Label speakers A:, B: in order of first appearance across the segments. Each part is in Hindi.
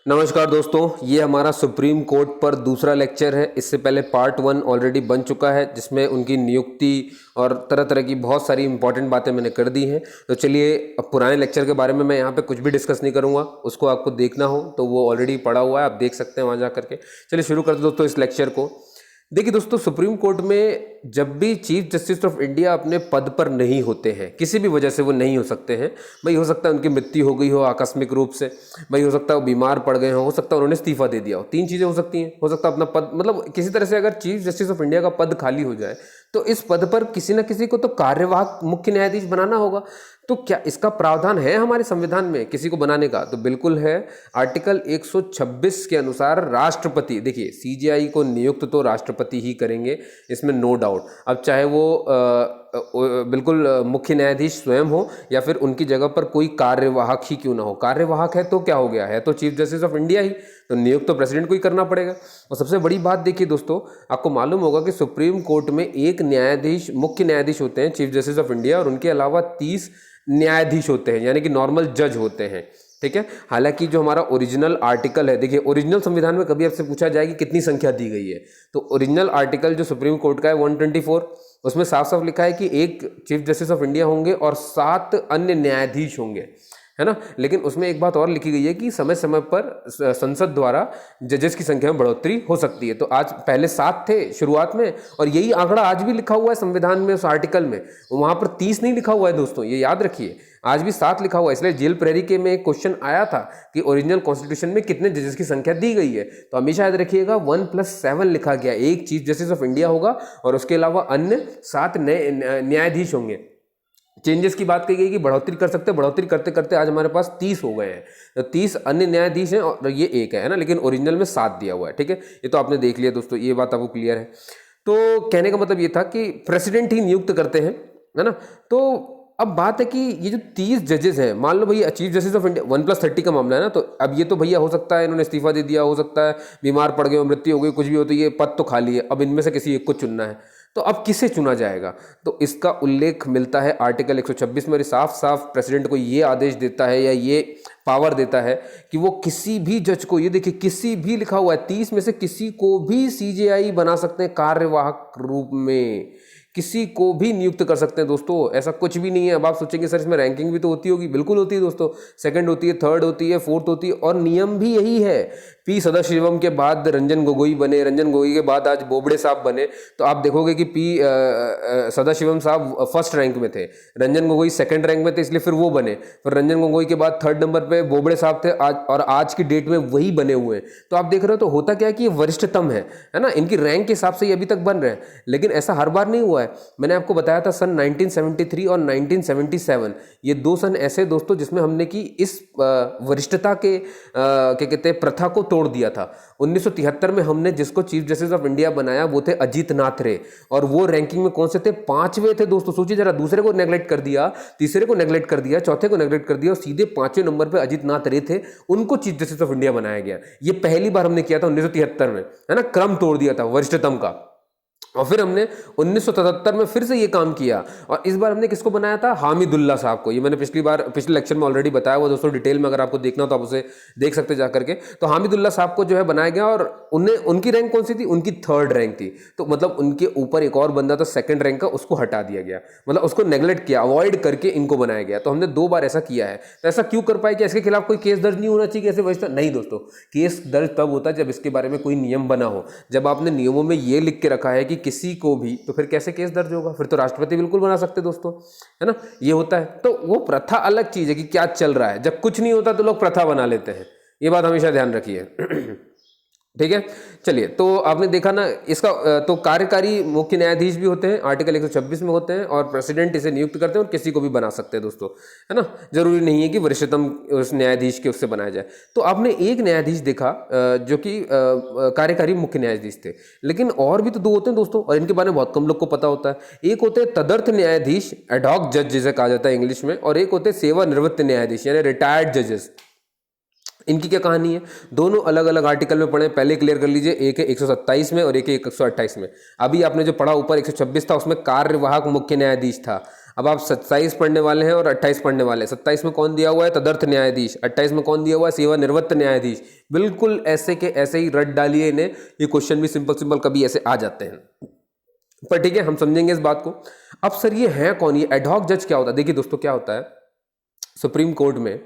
A: नमस्कार दोस्तों, ये हमारा सुप्रीम कोर्ट पर दूसरा लेक्चर है। इससे पहले पार्ट 1 ऑलरेडी बन चुका है, जिसमें उनकी नियुक्ति और तरह तरह की बहुत सारी इंपॉर्टेंट बातें मैंने कर दी हैं। तो चलिए, अब पुराने लेक्चर के बारे में मैं यहाँ पे कुछ भी डिस्कस नहीं करूँगा। उसको आपको देखना हो तो वो ऑलरेडी पड़ा हुआ है, आप देख सकते हैं वहाँ जा करके। चलिए शुरू करते दोस्तों इस लेक्चर को। देखिए दोस्तों, सुप्रीम कोर्ट में जब भी चीफ जस्टिस ऑफ इंडिया अपने पद पर नहीं होते हैं, किसी भी वजह से वो नहीं हो सकते हैं। भाई हो सकता है उनकी मृत्यु हो गई हो आकस्मिक रूप से, भाई हो सकता है वो बीमार पड़ गए हो सकता है उन्होंने इस्तीफा दे दिया हो। तीन चीज़ें हो सकती हैं। हो सकता है अपना पद, मतलब किसी तरह से अगर चीफ जस्टिस ऑफ इंडिया का पद खाली हो जाए तो इस पद पर किसी न किसी को तो कार्यवाहक मुख्य न्यायाधीश बनाना होगा। तो क्या इसका प्रावधान है हमारे संविधान में किसी को बनाने का? तो बिल्कुल है। आर्टिकल 126 के अनुसार राष्ट्रपति, देखिए सीजेआई को नियुक्त तो राष्ट्रपति ही करेंगे, इसमें नो डाउट। अब चाहे वो बिल्कुल मुख्य न्यायाधीश स्वयं हो या फिर उनकी जगह पर कोई कार्यवाहक ही क्यों ना हो। कार्यवाहक है तो क्या हो गया, है तो चीफ जस्टिस ऑफ इंडिया ही, तो नियुक्त तो प्रेसिडेंट को ही करना पड़ेगा। और सबसे बड़ी बात देखिए दोस्तों, आपको मालूम होगा कि सुप्रीम कोर्ट में एक न्यायाधीश, मुख्य न्यायाधीश होते हैं चीफ जस्टिस ऑफ इंडिया, और उनके अलावा 30 न्यायाधीश होते हैं, यानी कि नॉर्मल जज होते हैं। ठीक है। हालांकि जो हमारा ओरिजिनल आर्टिकल है, देखिए ओरिजिनल संविधान में कभी आपसे पूछा जाए कि कितनी संख्या दी गई है, तो ओरिजिनल आर्टिकल जो सुप्रीम कोर्ट का है 124, उसमें साफ साफ लिखा है कि एक चीफ जस्टिस ऑफ इंडिया होंगे और 7 अन्य न्यायाधीश होंगे, है ना। लेकिन उसमें एक बात और लिखी गई है कि समय समय पर संसद द्वारा जजेस की संख्या में बढ़ोतरी हो सकती है। तो आज पहले 7 थे शुरुआत में, और यही आंकड़ा आज भी लिखा हुआ है संविधान में, उस आर्टिकल में। वहां पर 30 नहीं लिखा हुआ है दोस्तों, ये याद रखिए, आज भी 7 लिखा हुआ है। इसलिए जेल प्रेरी के में एक क्वेश्चन आया था कि ओरिजिनल कॉन्स्टिट्यूशन में कितने जजेस की संख्या दी गई है, तो हमेशा याद रखिएगा 1+7 लिखा गया। एक चीफ जस्टिस ऑफ इंडिया होगा और उसके अलावा अन्य 7 नए न्यायाधीश होंगे। चेंजेस की बात कही गई कि बढ़ोतरी कर सकते हैं, बढ़ोतरी करते करते आज हमारे पास 30 हो गए हैं, तो 30 अन्य न्यायाधीश हैं और ये एक है ना, लेकिन ओरिजिनल में 7 दिया हुआ है। ठीक है, ये तो आपने देख लिया दोस्तों, ये बात आपको क्लियर है। तो कहने का मतलब ये था कि प्रेसिडेंट ही नियुक्त करते हैं, है ना। तो अब बात है कि ये जो 30 जजेस हैं, मान लो भैया चीफ जस्टिस ऑफ इंडिया 1+30 का मामला है ना, तो अब ये तो भैया हो सकता है इन्होंने इस्तीफा दे दिया, हो सकता है बीमार पड़ गए, मृत्यु हो गई, कुछ भी हो, तो ये पद तो खाली है। अब इनमें से किसी एक को चुनना है, तो अब किसे चुना जाएगा? तो इसका उल्लेख मिलता है आर्टिकल 126 में। साफ साफ प्रेसिडेंट को ये आदेश देता है या ये पावर देता है कि वो किसी भी जज को, ये देखिए किसी भी लिखा हुआ है, 30 में से किसी को भी सीजेआई बना सकते हैं कार्यवाहक रूप में, किसी को भी नियुक्त कर सकते हैं दोस्तों। ऐसा कुछ भी नहीं है। अब आप सोचेंगे सर इसमें रैंकिंग भी तो होती होगी, बिल्कुल होती है दोस्तों। सेकंड होती है, थर्ड होती है, फोर्थ होती है, और नियम भी यही है। पी सदाशिवम के बाद रंजन गोगोई बने, रंजन गोगोई के बाद आज बोबड़े साहब बने, तो आप देखोगे कि पी सदाशिवम साहब फर्स्ट रैंक में थे, रंजन गोगोई सेकंड रैंक में थे, इसलिए फिर वो बने। फिर रंजन गोगोई के बाद थर्ड नंबर पे बोबड़े साहब थे आज, और आज की डेट में वही बने हुए हैं। तो आप देख रहे हो, तो होता क्या है कि ये वरिष्ठतम है ना, इनकी रैंक के हिसाब से ये अभी तक बन रहे हैं। लेकिन ऐसा हर बार नहीं हुआ है। मैंने आपको बताया था सन 1973 और 1977, ये 2 सन ऐसे दोस्तों जिसमें हमने की इस वरिष्ठता के क्या कहते हैं प्रथा को तोड़ दिया था। 1973 में हमने जिसको चीफ जस्टिस ऑफ इंडिया बनाया वो थे अजीत नाथ रे, और वो रैंकिंग में कौन से थे? 5वें थे दोस्तों। सोचिए जरा, दूसरे को नेग्लेक्ट कर दिया, तीसरे को नेग्लेक्ट कर दिया, चौथे को नेग्लेक्ट कर दिया, और सीधे 5वें नंबर पे अजीत नाथ रे थे, उनको चीफ जस्टिस ऑफ इंडिया बनाया गया। ये पहली बार हमने किया था 1973 में, है ना, क्रम तोड़ दिया था वरिष्ठतम का। और फिर हमने 1977 में फिर से ये काम किया, और इस बार हमने किसको बनाया था? हामिदुल्ला साहब को। ये मैंने पिछले लेक्चर में ऑलरेडी बताया हुआ दोस्तों, डिटेल में अगर आपको देखना हो तो आप उसे देख सकते जा करके। तो हामिदुल्ला साहब को जो है बनाया गया, और उनकी रैंक कौन सी थी? उनकी 3rd रैंक थी। तो मतलब उनके ऊपर एक और बंदा था 2nd रैंक का, उसको हटा दिया गया, मतलब उसको नेग्लेक्ट किया, अवॉइड करके इनको बनाया गया। तो हमने 2 बार ऐसा किया है। तो ऐसा क्यों कर पाए? कि इसके खिलाफ कोई केस दर्ज नहीं होना चाहिए ऐसे वजह? नहीं दोस्तों, केस दर्ज तब होता है जब इसके बारे में कोई नियम बना हो। जब आपने नियमों में ये लिख के रखा है कि किसी को भी, तो फिर कैसे केस दर्ज होगा? फिर तो राष्ट्रपति बिल्कुल बना सकते दोस्तों, है ना, ये होता है। तो वो प्रथा अलग चीज है कि क्या चल रहा है। जब कुछ नहीं होता तो लोग प्रथा बना लेते हैं, ये बात हमेशा ध्यान रखिए। ठीक है, चलिए, तो आपने देखा ना इसका, तो कार्यकारी मुख्य न्यायाधीश भी होते हैं, आर्टिकल 126 में होते हैं, और प्रेसिडेंट इसे नियुक्त करते हैं, और किसी को भी बना सकते हैं दोस्तों, है ना। जरूरी नहीं है कि वरिष्ठतम उस न्यायाधीश के उससे बनाया जाए। तो आपने एक न्यायाधीश देखा जो कि कार्यकारी मुख्य न्यायाधीश थे, लेकिन और भी तो 2 होते हैं दोस्तों, और इनके बारे में बहुत कम लोग को पता होता है। एक होते हैं तदर्थ न्यायाधीश, एडहॉक जज जिसे कहा जाता है इंग्लिश में, और एक होते हैं सेवानिवृत्त न्यायाधीश यानी रिटायर्ड जजेस। इनकी क्या कहानी है? दोनों अलग अलग आर्टिकल में पढ़े, पहले क्लियर कर लीजिए। एक है 127 में और एक है 128 में। अभी आपने जो पढ़ा ऊपर 126 था, उसमें कार्यवाहक मुख्य न्यायाधीश था। अब आप 27 पढ़ने वाले हैं और 28 पढ़ने वाले हैं। 27 में कौन दिया हुआ है? तदर्थ न्यायाधीश। 28 में कौन दिया हुआ है? सेवानिवृत्त न्यायाधीश। बिल्कुल ऐसे के ऐसे ही रट डालिए इन्हें, ये क्वेश्चन भी सिंपल सिंपल कभी ऐसे आ जाते हैं, पर ठीक है हम समझेंगे इस बात को। अब सर ये है कौन? ये एडहॉक जज क्या होता है? देखिए दोस्तों क्या होता है, सुप्रीम कोर्ट में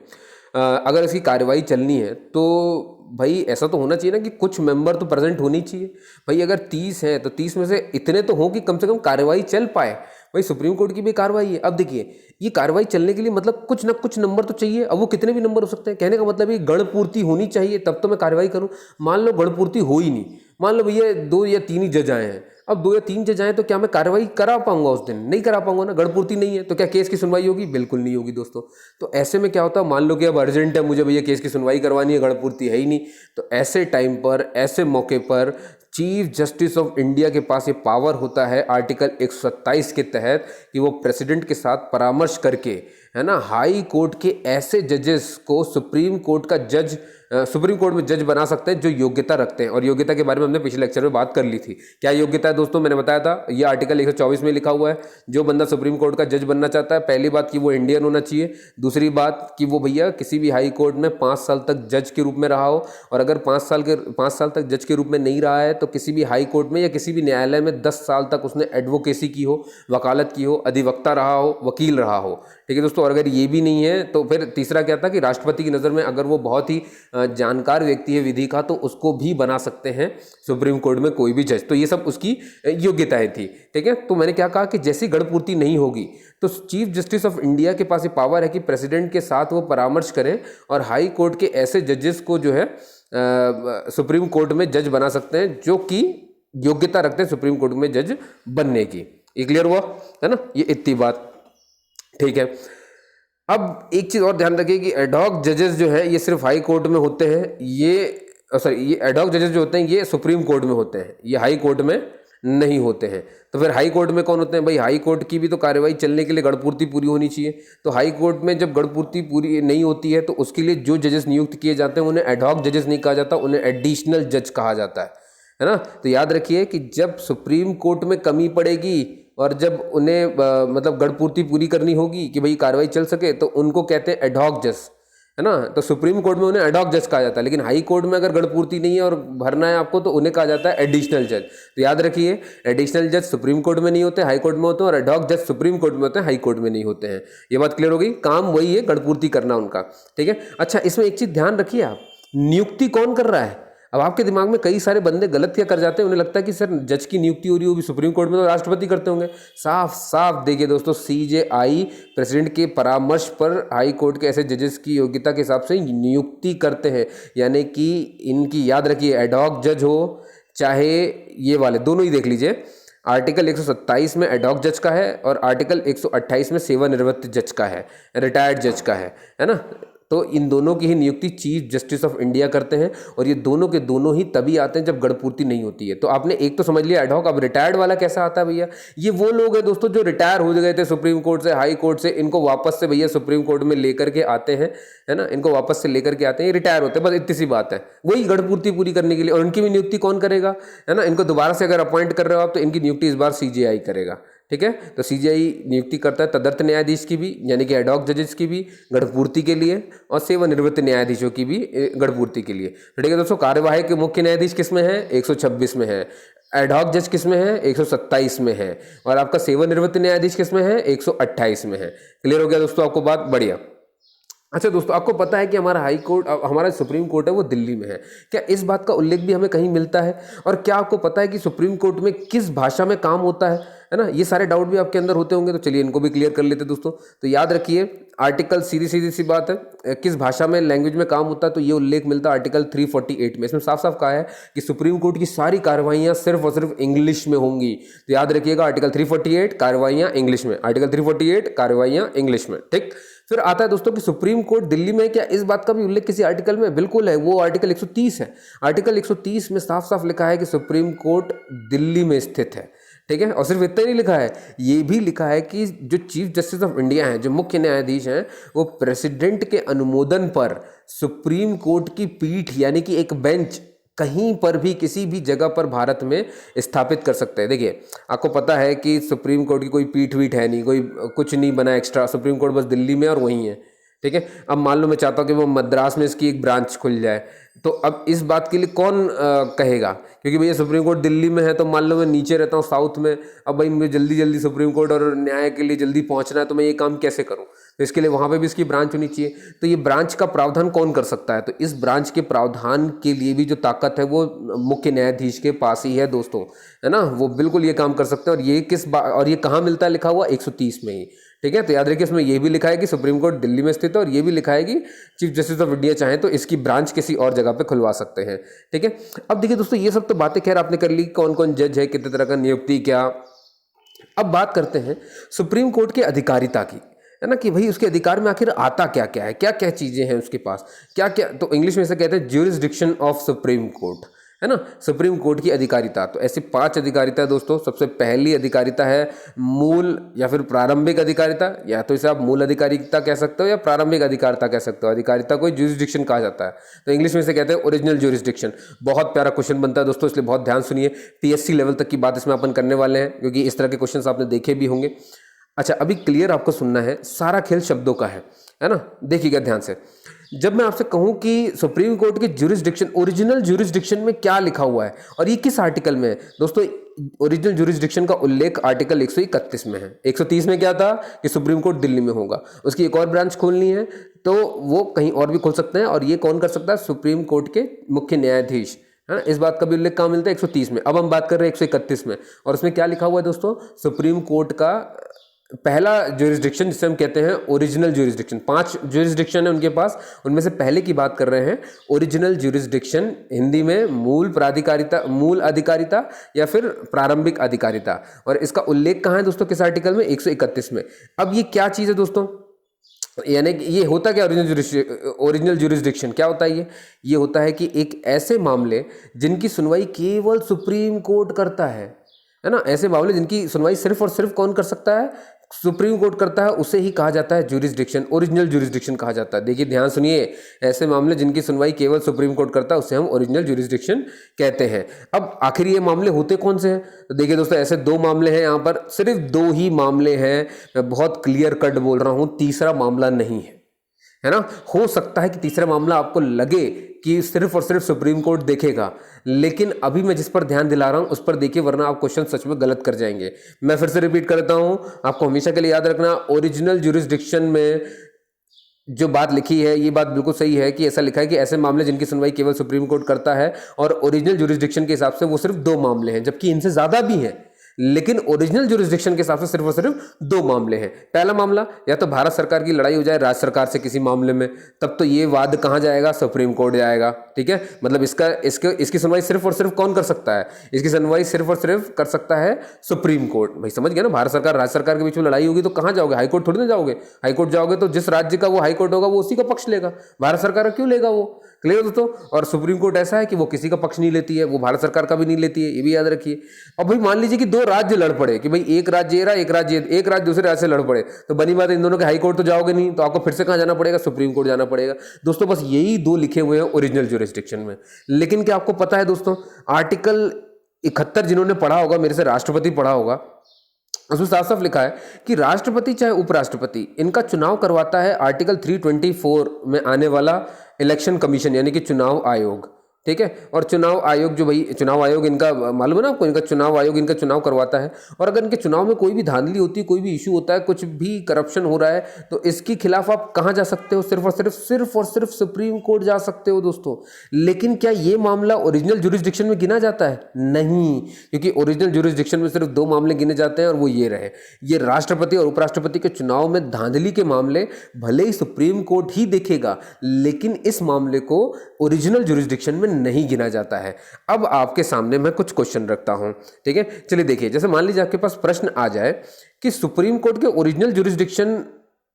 A: अगर इसकी कार्रवाई चलनी है तो भाई ऐसा तो होना चाहिए ना कि कुछ मेंबर तो प्रेजेंट होनी चाहिए। भाई अगर 30 हैं तो 30 में से इतने तो हो कि कम से कम कार्रवाई चल पाए। भाई सुप्रीम कोर्ट की भी कार्रवाई है। अब देखिए ये कार्रवाई चलने के लिए मतलब कुछ ना कुछ नंबर तो चाहिए। अब वो कितने भी नंबर हो सकते हैं, कहने का मतलब ये गण पूर्ति होनी चाहिए तब तो मैं कार्रवाई करूं। मान लो गण पूर्ति हो ही नहीं, मान लो भैया 2 या 3 ही जज आए हैं। अब 2 या 3 जज आए तो क्या मैं कार्रवाई करा पाऊंगा उस दिन? नहीं करा पाऊंगा ना, गणपूर्ति नहीं है। तो क्या केस की सुनवाई होगी? बिल्कुल नहीं होगी दोस्तों। तो ऐसे में क्या होता है, मान लो कि अब अर्जेंट है मुझे भैया केस की सुनवाई करवानी है, गणपूर्ति है ही नहीं, तो ऐसे टाइम पर ऐसे मौके पर चीफ जस्टिस ऑफ इंडिया के पास ये पावर होता है आर्टिकल 127 के तहत कि वो प्रेसिडेंट के साथ परामर्श करके, है ना, हाई कोर्ट के ऐसे जजेस को सुप्रीम कोर्ट का जज सुप्रीम कोर्ट में जज बना सकते हैं जो योग्यता रखते हैं। और योग्यता के बारे में हमने पिछले लेक्चर में बात कर ली थी। क्या योग्यता है दोस्तों? मैंने बताया था ये आर्टिकल 124 में लिखा हुआ है। जो बंदा सुप्रीम कोर्ट का जज बनना चाहता है, पहली बात कि वो इंडियन होना चाहिए, दूसरी बात कि वो भैया किसी भी हाई कोर्ट में 5 साल तक जज के रूप में रहा हो, और अगर 5 साल तक जज के रूप में नहीं रहा है तो किसी भी हाई कोर्ट में या किसी भी न्यायालय में 10 साल तक उसने एडवोकेसी की हो, वकालत की हो, अधिवक्ता रहा हो, वकील रहा हो। ठीक है दोस्तों। और अगर ये भी नहीं है तो फिर तीसरा क्या था कि राष्ट्रपति की नज़र में अगर वो बहुत ही जानकार व्यक्ति है विधि का तो उसको भी बना सकते हैं सुप्रीम कोर्ट में कोई भी जज। तो ये सब उसकी योग्यताएं थी। ठीक है। तो मैंने क्या कहा कि जैसी गणपूर्ति नहीं होगी तो चीफ जस्टिस ऑफ इंडिया के पास ये पावर है कि प्रेसिडेंट के साथ वो परामर्श करें और हाई कोर्ट के ऐसे जजेस को जो है सुप्रीम कोर्ट में जज बना सकते हैं जो कि योग्यता रखते हैं सुप्रीम कोर्ट में जज बनने की। ये क्लियर हुआ है ना? ये इतनी बात ठीक है। अब एक चीज और ध्यान रखिए कि एडहॉक जजेस जो है ये सिर्फ हाई कोर्ट में होते हैं। ये एडहॉक जजेस जो होते हैं ये सुप्रीम कोर्ट में होते हैं, ये हाई कोर्ट में नहीं होते हैं। तो फिर हाई कोर्ट में कौन होते हैं? भाई हाई कोर्ट की भी तो कार्रवाई चलने के लिए गणपूर्ति पूरी होनी चाहिए। तो हाई कोर्ट में जब गणपूर्ति पूरी नहीं होती है तो उसके लिए जो जजेस नियुक्त किए जाते हैं उन्हें एडहॉक जजेस नहीं कहा जाता, उन्हें एडिशनल जज कहा जाता है ना। तो याद रखिए कि जब सुप्रीम कोर्ट में कमी पड़ेगी और जब उन्हें मतलब गणपूर्ति पूरी करनी होगी कि भाई कार्रवाई चल सके तो उनको कहते हैं एडहॉक जज, है ना। तो सुप्रीम कोर्ट में उन्हें एडहॉक जज कहा जाता है, लेकिन हाई कोर्ट में अगर गणपूर्ति नहीं है और भरना है आपको तो उन्हें कहा जाता है एडिशनल जज। तो याद रखिए एडिशनल जज सुप्रीम कोर्ट में नहीं होते, हाई कोर्ट में होते हैं, और एडहॉक जज सुप्रीम कोर्ट में होते हैं, हाई कोर्ट में नहीं होते हैं। ये बात क्लियर हो गई? काम वही है, गणपूर्ति करना उनका। ठीक है। अच्छा इसमें एक चीज ध्यान रखिए, आप नियुक्ति कौन कर रहा है? अब आपके दिमाग में कई सारे बंदे गलत क्या कर जाते हैं, उन्हें लगता है कि सर जज की नियुक्ति हो रही होगी सुप्रीम कोर्ट में तो राष्ट्रपति करते होंगे। साफ साफ देखिए दोस्तों, CJI प्रेसिडेंट के परामर्श पर हाई कोर्ट के ऐसे जजेस की योग्यता के हिसाब से नियुक्ति करते हैं। यानी कि इनकी याद रखिए एडहॉक जज हो चाहे ये वाले, दोनों ही देख लीजिए। आर्टिकल 127 में एडहॉक जज का है और आर्टिकल 128 में सेवानिवृत्त जज का है, रिटायर्ड जज का है ना। तो इन दोनों की ही नियुक्ति चीफ जस्टिस ऑफ इंडिया करते हैं और ये दोनों के दोनों ही तभी आते हैं जब गणपूर्ति नहीं होती है। तो आपने एक तो समझ लिया एडहॉक। अब रिटायर्ड वाला कैसा आता है भैया? ये वो लोग हैं दोस्तों जो रिटायर हो गए थे सुप्रीम कोर्ट से, हाई कोर्ट से, इनको वापस से भैया सुप्रीम कोर्ट में लेकर के आते हैं, है ना। इनको वापस से लेकर के आते हैं, ये रिटायर होते हैं, बस इतनी सी बात है। वही गणपूर्ति पूरी करने के लिए। और इनकी भी नियुक्ति कौन करेगा, है ना। इनको दोबारा से अगर अपॉइंट कर रहे हो आप तो इनकी नियुक्ति इस बार CJI करेगा। ठीक है। तो CJI नियुक्ति करता है तदर्थ न्यायाधीश की भी, यानी कि एडहॉक जजेस की भी गणपूर्ति के लिए, और सेवानिवृत्त न्यायाधीशों की भी गणपूर्ति के लिए। ठीक है दोस्तों। कार्यवाही के मुख्य न्यायाधीश किस में है? 126 में है। एडहॉक जज किस में है? 127 में है। और आपका सेवानिवृत्त न्यायाधीश किस में है? 128 में है। क्लियर हो गया दोस्तों आपको बात? बढ़िया। अच्छा दोस्तों, आपको पता है कि हमारा हाई कोर्ट, हमारा सुप्रीम कोर्ट है वो दिल्ली में है। क्या इस बात का उल्लेख भी हमें कहीं मिलता है? और क्या आपको पता है कि सुप्रीम कोर्ट में किस भाषा में काम होता है ना। ये सारे डाउट भी आपके अंदर होते होंगे, तो चलिए इनको भी क्लियर कर लेते दोस्तों। तो याद रखिए आर्टिकल, सीधी सी बात है, किस भाषा में, लैंग्वेज में काम होता है, तो ये उल्लेख मिलता है आर्टिकल 348 में। इसमें साफ साफ कहा है कि सुप्रीम कोर्ट की सारी कार्रवाइयाँ सिर्फ और सिर्फ इंग्लिश में होंगी। तो याद रखिएगा आर्टिकल 348 कार्रवाइयाँ इंग्लिश में, आर्टिकल 348 कार्रवाइयाँ इंग्लिश में। ठीक। फिर आता है दोस्तों कि सुप्रीम कोर्ट दिल्ली में, क्या इस बात का भी उल्लेख किसी आर्टिकल में? बिल्कुल है, वो आर्टिकल 130 है। आर्टिकल 130 में साफ साफ लिखा है कि सुप्रीम कोर्ट दिल्ली में स्थित है। ठीक है। और सिर्फ इतना ही लिखा है, ये भी लिखा है कि जो चीफ जस्टिस ऑफ इंडिया हैं, जो मुख्य न्यायाधीश हैं, वो प्रेसिडेंट के अनुमोदन पर सुप्रीम कोर्ट की पीठ यानी कि एक बेंच कहीं पर भी किसी भी जगह पर भारत में स्थापित कर सकते हैं। देखिए आपको पता है कि सुप्रीम कोर्ट की कोई पीठ वीठ है नहीं, कोई कुछ नहीं बना एक्स्ट्रा, सुप्रीम कोर्ट बस दिल्ली में और वहीं है, ठीक है। अब मान लो मैं चाहता हूँ कि वो मद्रास में इसकी एक ब्रांच खुल जाए, तो अब इस बात के लिए कौन कहेगा, क्योंकि भैया सुप्रीम कोर्ट दिल्ली में है, तो मान लो मैं नीचे रहता हूँ साउथ में, अब भाई मुझे जल्दी जल्दी सुप्रीम कोर्ट और न्याय के लिए जल्दी पहुँचना है, तो मैं ये काम कैसे करूँ, तो इसके लिए वहाँ पे भी इसकी ब्रांच होनी चाहिए। तो ये ब्रांच का प्रावधान कौन कर सकता है, तो इस ब्रांच के प्रावधान के लिए भी जो ताकत है वो मुख्य न्यायाधीश के पास ही है दोस्तों, है ना। वो बिल्कुल ये काम कर सकते हैं। और ये और ये कहाँ मिलता है लिखा हुआ 130 में ही, ठीक है। तो याद रखिए इसमें ये भी लिखा है कि सुप्रीम कोर्ट दिल्ली में स्थित है, और ये भी लिखा है कि चीफ जस्टिस ऑफ इंडिया चाहें तो इसकी ब्रांच किसी और जगह पे खुलवा सकते हैं, ठीक है। अब देखिए दोस्तों ये सब तो बातें खैर आपने कर ली, कौन कौन जज है, कितने तरह का नियुक्ति क्या। अब बात करते हैं सुप्रीम कोर्ट की अधिकारिता की, है ना, कि भाई उसके अधिकार में आखिर आता क्या क्या है, क्या क्या चीज़ें हैं उसके पास, क्या क्या, तो इंग्लिश में इसे कहते हैं ज्यूरिसडिक्शन ऑफ सुप्रीम कोर्ट, है ना, सुप्रीम कोर्ट की अधिकारिता। तो ऐसी 5 अधिकारिता है दोस्तों। सबसे पहली अधिकारिता है मूल या फिर प्रारंभिक अधिकारिता, या तो इसे आप मूल अधिकारिता कह सकते हो या प्रारंभिक अधिकारिता कह सकते हो। अधिकारिता को ज्यूरिसडिक्शन कहा जाता है, तो इंग्लिश में इसे कहते हैं ओरिजिनल ज्यूरिसडिक्शन। बहुत प्यारा क्वेश्चन बनता है दोस्तों, इसलिए बहुत ध्यान सुनिए। पीएससी लेवल तक की बात इसमें अपन करने वाले हैं, क्योंकि इस तरह के क्वेश्चन आपने देखे भी होंगे। अच्छा, अभी क्लियर आपको सुनना है, सारा खेल शब्दों का है ना। देखिएगा ध्यान से, जब मैं आपसे कहूं कि सुप्रीम कोर्ट के ज्यूरिसडिक्शन, ओरिजिनल ज्यूरिसडिक्शन में क्या लिखा हुआ है और ये किस आर्टिकल में है दोस्तों। ओरिजिनल ज्यूरिसडिक्शन का उल्लेख आर्टिकल 131 में है। 130 में क्या था कि सुप्रीम कोर्ट दिल्ली में होगा, उसकी एक और ब्रांच खोलनी है तो वो कहीं और भी खोल सकते हैं, और ये कौन कर सकता है, सुप्रीम कोर्ट के मुख्य न्यायाधीश, है ना। इस बात का भी उल्लेख कहाँ मिलता है, 130 में। अब हम बात कर रहे हैं 131 में, और उसमें क्या लिखा हुआ है दोस्तों, सुप्रीम कोर्ट का पहला ज्यूरिसडिक्शन जिसे हम कहते हैं ओरिजिनल ज्यूरिसडिक्शन। 5 ज्यूरिसडिक्शन है उनके पास, उनमें से पहले की बात कर रहे हैं ओरिजिनल ज्यूरिसडिक्शन, हिंदी में मूल प्राधिकारिता, मूल अधिकारिता या फिर प्रारंभिक अधिकारिता। और इसका उल्लेख कहाँ है दोस्तों, किस आर्टिकल में, 131 में। अब ये क्या चीज़ है दोस्तों, यानी कि ये होता क्या, ओरिजिनल ज्यूरिसडिक्शन क्या होता है, ये होता है कि एक ऐसे मामले जिनकी सुनवाई केवल सुप्रीम कोर्ट करता है ना, ऐसे मामले जिनकी सुनवाई सिर्फ और सिर्फ कौन कर सकता है, सुप्रीम कोर्ट करता है, उसे ही कहा जाता है ज्यूरिसडिक्शन, ओरिजिनल ज्यूरिसडिक्शन कहा जाता है। देखिए ध्यान सुनिए, ऐसे मामले जिनकी सुनवाई केवल सुप्रीम कोर्ट करता है उसे हम ओरिजिनल ज्यूरिसडिक्शन कहते हैं। अब आखिर ये मामले होते कौन से हैं, तो देखिए दोस्तों ऐसे 2 मामले हैं, यहाँ पर सिर्फ 2 ही मामले हैं। मैं बहुत क्लियर कट बोल रहा हूँ, तीसरा मामला नहीं है ना। हो सकता है कि तीसरा मामला आपको लगे कि सिर्फ और सिर्फ सुप्रीम कोर्ट देखेगा, लेकिन अभी मैं जिस पर ध्यान दिला रहा हूं उस पर देखिए, वरना आप क्वेश्चन सच में गलत कर जाएंगे। मैं फिर से रिपीट करता हूं, आपको हमेशा के लिए याद रखना, ओरिजिनल ज्यूरिसडिक्शन में जो बात लिखी है ये बात बिल्कुल सही है कि ऐसा लिखा है कि ऐसे मामले जिनकी सुनवाई केवल सुप्रीम कोर्ट करता है, और ओरिजिनल ज्यूरिसडिक्शन के हिसाब से वो सिर्फ 2 मामले हैं, जबकि इनसे ज्यादा भी हैं, लेकिन ओरिजिनल ज्यूरिसडिक्शन के हिसाब से सिर्फ और सिर्फ 2 मामले हैं। पहला मामला, या तो भारत सरकार की लड़ाई हो जाए राज्य सरकार से किसी मामले में, तब तो ये वाद कहां जाएगा, सुप्रीम कोर्ट जाएगा, ठीक है। मतलब इसकी सुनवाई सिर्फ और सिर्फ कौन कर सकता है, इसकी सुनवाई सिर्फ और सिर्फ कर सकता है सुप्रीम कोर्ट। भाई समझ गया ना, भारत सरकार राज्य सरकार के बीच में लड़ाई होगी तो कहां जाओगे, हाईकोर्ट थोड़ी ना जाओगे। हाईकोर्ट जाओगे तो जिस राज्य का वो हाईकोर्ट होगा वो उसी का पक्ष लेगा, भारत सरकार क्यों लेगा वो, क्लियर दोस्तों। और सुप्रीम कोर्ट ऐसा है कि वो किसी का पक्ष नहीं लेती है, वो भारत सरकार का भी नहीं लेती है, ये भी याद रखिए। अब भाई मान लीजिए कि 2 राज्य लड़ पड़े, कि भाई एक राज्य ये रहा, एक राज्य दूसरे राज्य से लड़ पड़े, तो बनी बात है इन दोनों के हाई कोर्ट तो जाओगे नहीं, तो आपको फिर से कहां जाना पड़ेगा, सुप्रीम कोर्ट जाना पड़ेगा। दोस्तों बस यही 2 लिखे हुए हैं ओरिजिनल ज्यूरिसडिक्शन में। लेकिन क्या आपको पता है दोस्तों, आर्टिकल 71 जिन्होंने पढ़ा होगा, मेरे से राष्ट्रपति पढ़ा होगा, उसमें साफ साफ लिखा है कि राष्ट्रपति चाहे उपराष्ट्रपति इनका चुनाव करवाता है आर्टिकल 324 में आने वाला इलेक्शन कमीशन, यानी कि चुनाव आयोग, ठीक है। और चुनाव आयोग जो भाई चुनाव आयोग इनका मालूम है ना आपको, इनका चुनाव आयोग इनका चुनाव करवाता है। और अगर इनके चुनाव में कोई भी धांधली होती है, कोई भी इशू होता है, कुछ भी करप्शन हो रहा है, तो इसके खिलाफ आप कहां जा सकते हो, सिर्फ और सिर्फ सुप्रीम कोर्ट जा सकते हो दोस्तों। लेकिन क्या ये मामला ओरिजिनल ज्यूरिसडिक्शन में गिना जाता है, नहीं, क्योंकि ओरिजिनल ज्यूरिसडिक्शन में सिर्फ 2 मामले गिने जाते हैं, और वो ये रहे, ये राष्ट्रपति और उपराष्ट्रपति के चुनाव में धांधली के मामले भले ही सुप्रीम कोर्ट ही देखेगा, लेकिन इस मामले को ओरिजिनल ज्यूरिसडिक्शन में नहीं गिना जाता है। अब आपके सामने मैं कुछ क्वेश्चन रखता हूं, ठीक है। चलिए देखिए, जैसे मान लीजिए आपके पास प्रश्न आ जाए कि सुप्रीम कोर्ट के ओरिजिनल ज्यूरिसडिक्शन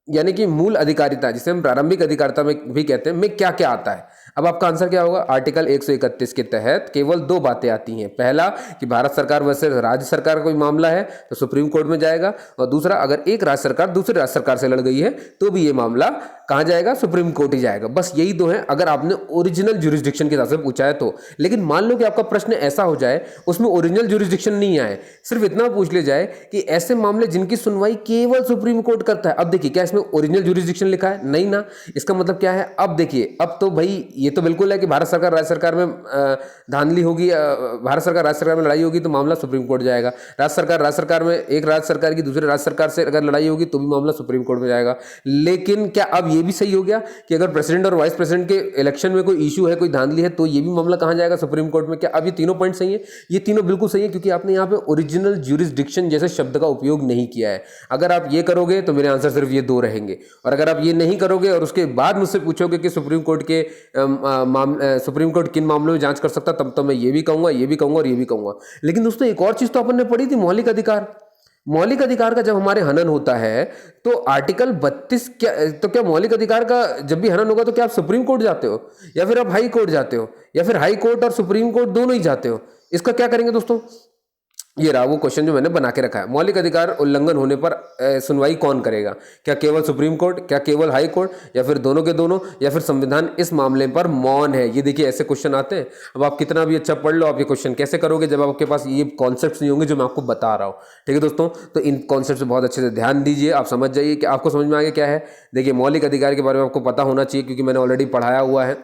A: यानी कि मूल अधिकारिता, जिसे हम प्रारंभिक अधिकारिता में भी कहते हैं, में क्या क्या आता है। अब आपका आंसर क्या होगा? आर्टिकल 131 के तहत केवल दो बातें आती हैं। पहला कि भारत सरकार वर्सेस राज्य सरकार का कोई मामला है तो सुप्रीम कोर्ट में जाएगा, और दूसरा अगर एक राज्य सरकार दूसरी राज्य सरकार से लड़ गई है तो भी ये मामला कहाँ जाएगा? सुप्रीम कोर्ट ही जाएगा। बस यही दो हैं अगर आपने ओरिजिनल ज्यूरिसडिक्शन के हिसाब से पूछा है तो। लेकिन मान लो कि आपका प्रश्न ऐसा हो जाए उसमें ओरिजिनल ज्यूरिसडिक्शन नहीं आए, सिर्फ इतना पूछ लिया जाए कि ऐसे मामले जिनकी सुनवाई केवल सुप्रीम कोर्ट करता है। अब देखिए क्या इसमें ओरिजिनल ज्यूरिसडिक्शन लिखा है? नहीं ना। इसका मतलब क्या है? अब देखिए, अब तो भाई ये तो बिल्कुल है कि भारत सरकार राज्य सरकार में धांधली होगी, भारत सरकार राज्य सरकार में लड़ाई होगी तो मामला सुप्रीम कोर्ट जाएगा। राज्य सरकार में एक राज्य सरकार की दूसरे राज्य सरकार से अगर लड़ाई होगी तो भी मामला सुप्रीम कोर्ट में जाएगा। लेकिन क्या अब ये भी सही हो गया कि अगर प्रेसिडेंट और वाइस प्रेसिडेंट के इलेक्शन में कोई इशू है, कोई धांधली है, तो ये भी मामला कहां जाएगा? सुप्रीम कोर्ट में। क्या अब ये तीनों पॉइंट सही है? ये तीनों बिल्कुल सही है, क्योंकि आपने यहाँ पे ओरिजिनल ज्यूरिसडिक्शन जैसे शब्द का उपयोग नहीं किया है। अगर आप ये करोगे तो मेरे आंसर सिर्फ ये दो रहेंगे, और अगर आप ये नहीं करोगे और उसके बाद मुझसे पूछोगे कि सुप्रीम कोर्ट किन मामलों में जांच कर सकता, तब तो मैं ये भी कहूंगा, ये भी कहूंगा और ये भी कहूंगा। लेकिन दोस्तों एक और चीज तो अपन ने पढ़ी थी, मौलिक अधिकार। मौलिक अधिकार का जब हमारे हनन होता है तो आर्टिकल 32 क्या मौलिक अधिकार का जब भी हनन होगा तो क्या आप सुप्रीम कोर्ट जाते हो, या फिर आप हाई कोर्ट जाते हो, या फिर हाई कोर्ट और सुप्रीम कोर्ट दोनों ही जाते हो? इसका क्या करेंगे दोस्तों? ये रहा वो क्वेश्चन जो मैंने बना के रखा है। मौलिक अधिकार उल्लंघन होने पर सुनवाई कौन करेगा? क्या केवल सुप्रीम कोर्ट, क्या केवल हाई कोर्ट, या फिर दोनों के दोनों, या फिर संविधान इस मामले पर मौन है? ये देखिए ऐसे क्वेश्चन आते हैं। अब आप कितना भी अच्छा पढ़ लो, आप ये क्वेश्चन कैसे करोगे जब आपके पास ये कॉन्सेप्ट्स नहीं होंगे जो मैं आपको बता रहा हूँ। ठीक है दोस्तों, तो इन कॉन्सेप्ट पर बहुत अच्छे से ध्यान दीजिए, आप समझ जाइए कि आपको समझ में आ गया क्या है। देखिए मौलिक अधिकार के बारे में आपको पता होना चाहिए क्योंकि मैंने ऑलरेडी पढ़ाया हुआ है।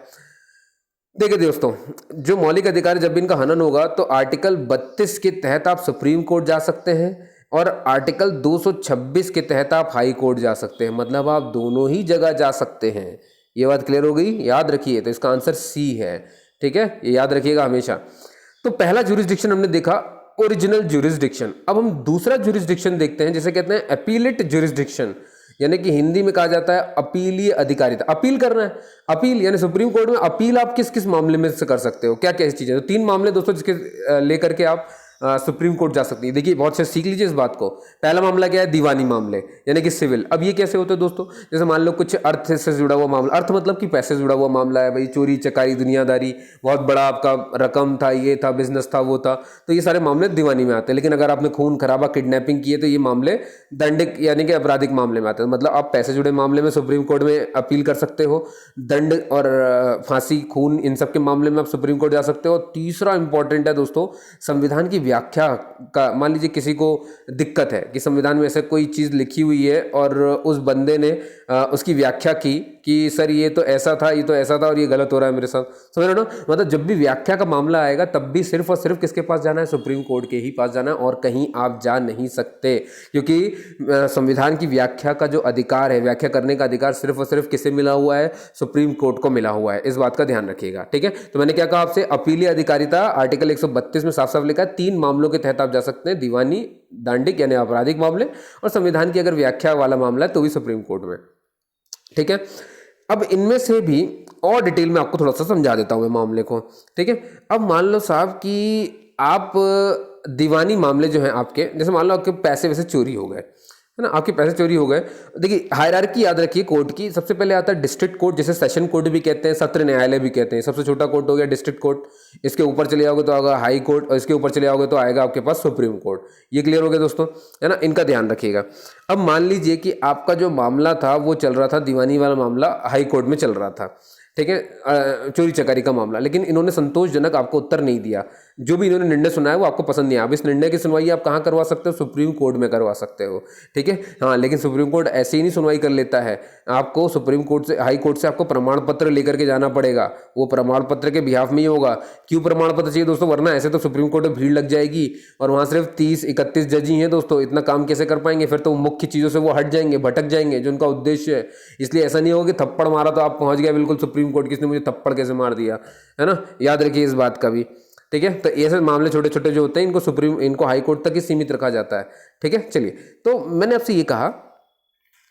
A: देखिए दोस्तों, जो मौलिक अधिकार जब इनका हनन होगा तो आर्टिकल 32 के तहत आप सुप्रीम कोर्ट जा सकते हैं, और आर्टिकल 226 के तहत आप हाई कोर्ट जा सकते हैं। मतलब आप दोनों ही जगह जा सकते हैं। ये बात क्लियर हो गई? याद रखिए, तो इसका आंसर सी है। ठीक है, ये याद रखिएगा हमेशा। तो पहला ज्यूरिसडिक्शन हमने देखा, ओरिजिनल ज्यूरिसडिक्शन। अब हम दूसरा ज्यूरिसडिक्शन देखते हैं, जिसे कहते हैं अपीलेट ज्यूरिसडिक्शन, यानी कि हिंदी में कहा जाता है अपीलीय अधिकारिता। अपील करना है, अपील यानी सुप्रीम कोर्ट में अपील आप किस किस मामले में से कर सकते हो, क्या क्या चीजें? तो तीन मामले दोस्तों जिसके लेकर के आप सुप्रीम कोर्ट जा सकती है। देखिए बहुत से सीख लीजिए इस बात को। पहला मामला क्या है? दीवानी मामले, यानी कि सिविल। अब ये कैसे होते हैं दोस्तों? जैसे मान लो कुछ अर्थ से जुड़ा हुआ मामला, अर्थ मतलब कि पैसे से जुड़ा हुआ मामला है भाई, चोरी चकारी दुनियादारी, बहुत बड़ा आपका रकम था, ये था, बिजनेस था, वो था, तो ये सारे मामले दीवानी में आते हैं। लेकिन अगर आपने खून खराबा, किडनैपिंग किए तो ये मामले दंडिक यानी कि आपराधिक मामले में आते हैं। मतलब आप पैसे जुड़े मामले में सुप्रीम कोर्ट में अपील कर सकते हो, दंड और फांसी, खून, इन सब के मामले में आप सुप्रीम कोर्ट जा सकते हो। तीसरा इंपॉर्टेंट है दोस्तों, संविधान की व्याख्या का। मान लीजिए किसी को दिक्कत है कि संविधान में ऐसे कोई चीज लिखी हुई है और उस बंदे ने उसकी व्याख्या की कि सर ये तो ऐसा था, ये तो ऐसा था और ये गलत हो रहा है मेरे साथ, समझ रहे हो ना? मतलब जब भी व्याख्या का मामला आएगा तब भी सिर्फ और सिर्फ किसके पास जाना है? सुप्रीम कोर्ट के ही पास जाना है, और कहीं आप जा नहीं सकते, क्योंकि संविधान की व्याख्या का जो अधिकार है, व्याख्या करने का अधिकार सिर्फ और सिर्फ किसे मिला हुआ है? सुप्रीम कोर्ट को मिला हुआ है। इस बात का ध्यान रखिएगा। ठीक है, तो मैंने क्या कहा आपसे? अपीलीय अधिकारिता आर्टिकल 132 में साफ साफ लिखा है, 3 मामलों के तहत आप जा सकते हैं, दीवानी, दांडिक यानी आपराधिक मामले, और संविधान की अगर व्याख्या वाला मामला है तो भी सुप्रीम कोर्ट में। ठीक है, अब इनमें से भी और डिटेल में आपको थोड़ा सा समझा देता हूं मैं मामले को। ठीक है, अब मान लो साहब कि आप दीवानी मामले जो हैं आपके, जैसे मान लो आपके पैसे वैसे चोरी हो गए, है ना, आपके पैसे चोरी हो गए। देखिए हायरार्की याद रखिए कोर्ट की। सबसे पहले आता है डिस्ट्रिक्ट कोर्ट, जिसे सेशन कोर्ट भी कहते हैं, सत्र न्यायालय भी कहते हैं। सबसे छोटा कोर्ट हो गया डिस्ट्रिक्ट कोर्ट, इसके ऊपर चले जाओगे तो आएगा हाई कोर्ट, और इसके ऊपर चले जाओगे तो आएगा आपके पास सुप्रीम कोर्ट। ये क्लियर हो गया दोस्तों, है ना? इनका ध्यान रखिएगा। अब मान लीजिए कि आपका जो मामला था वो चल रहा था, दीवानी वाला मामला हाई कोर्ट में चल रहा था। ठीक है, चोरी चकारी का मामला, लेकिन इन्होंने संतोषजनक आपको उत्तर नहीं दिया। जो भी इन्होंने निर्णय सुनाया वो आपको पसंद नहीं आया। अब इस निर्णय की सुनवाई आप कहाँ करवा सकते हो? सुप्रीम कोर्ट में करवा सकते हो। ठीक है, हाँ, लेकिन सुप्रीम कोर्ट ऐसे ही नहीं सुनवाई कर लेता है। आपको सुप्रीम कोर्ट से, हाई कोर्ट से आपको प्रमाण पत्र लेकर के जाना पड़ेगा। वो प्रमाण पत्र के बिहाफ में ही होगा। क्यों प्रमाण पत्र चाहिए दोस्तों? वरना ऐसे तो सुप्रीम कोर्ट में भीड़ लग जाएगी, और वहाँ सिर्फ 30-31 जज ही हैं दोस्तों, इतना काम कैसे कर पाएंगे? फिर तो मुख्य चीज़ों से वो हट जाएंगे, भटक जाएंगे जो उनका उद्देश्य है। इसलिए ऐसा नहीं होगा कि थप्पड़ मारा तो आप पहुँच गए बिल्कुल सुप्रीम कोर्ट, किसने मुझे थप्पड़ कैसे मार दिया, है ना? याद रखिए इस बात का भी। ठीक है, तो ऐसे मामले छोटे छोटे जो होते हैं इनको हाई कोर्ट तक ही सीमित रखा जाता है। ठीक है, चलिए, तो मैंने आपसे ये कहा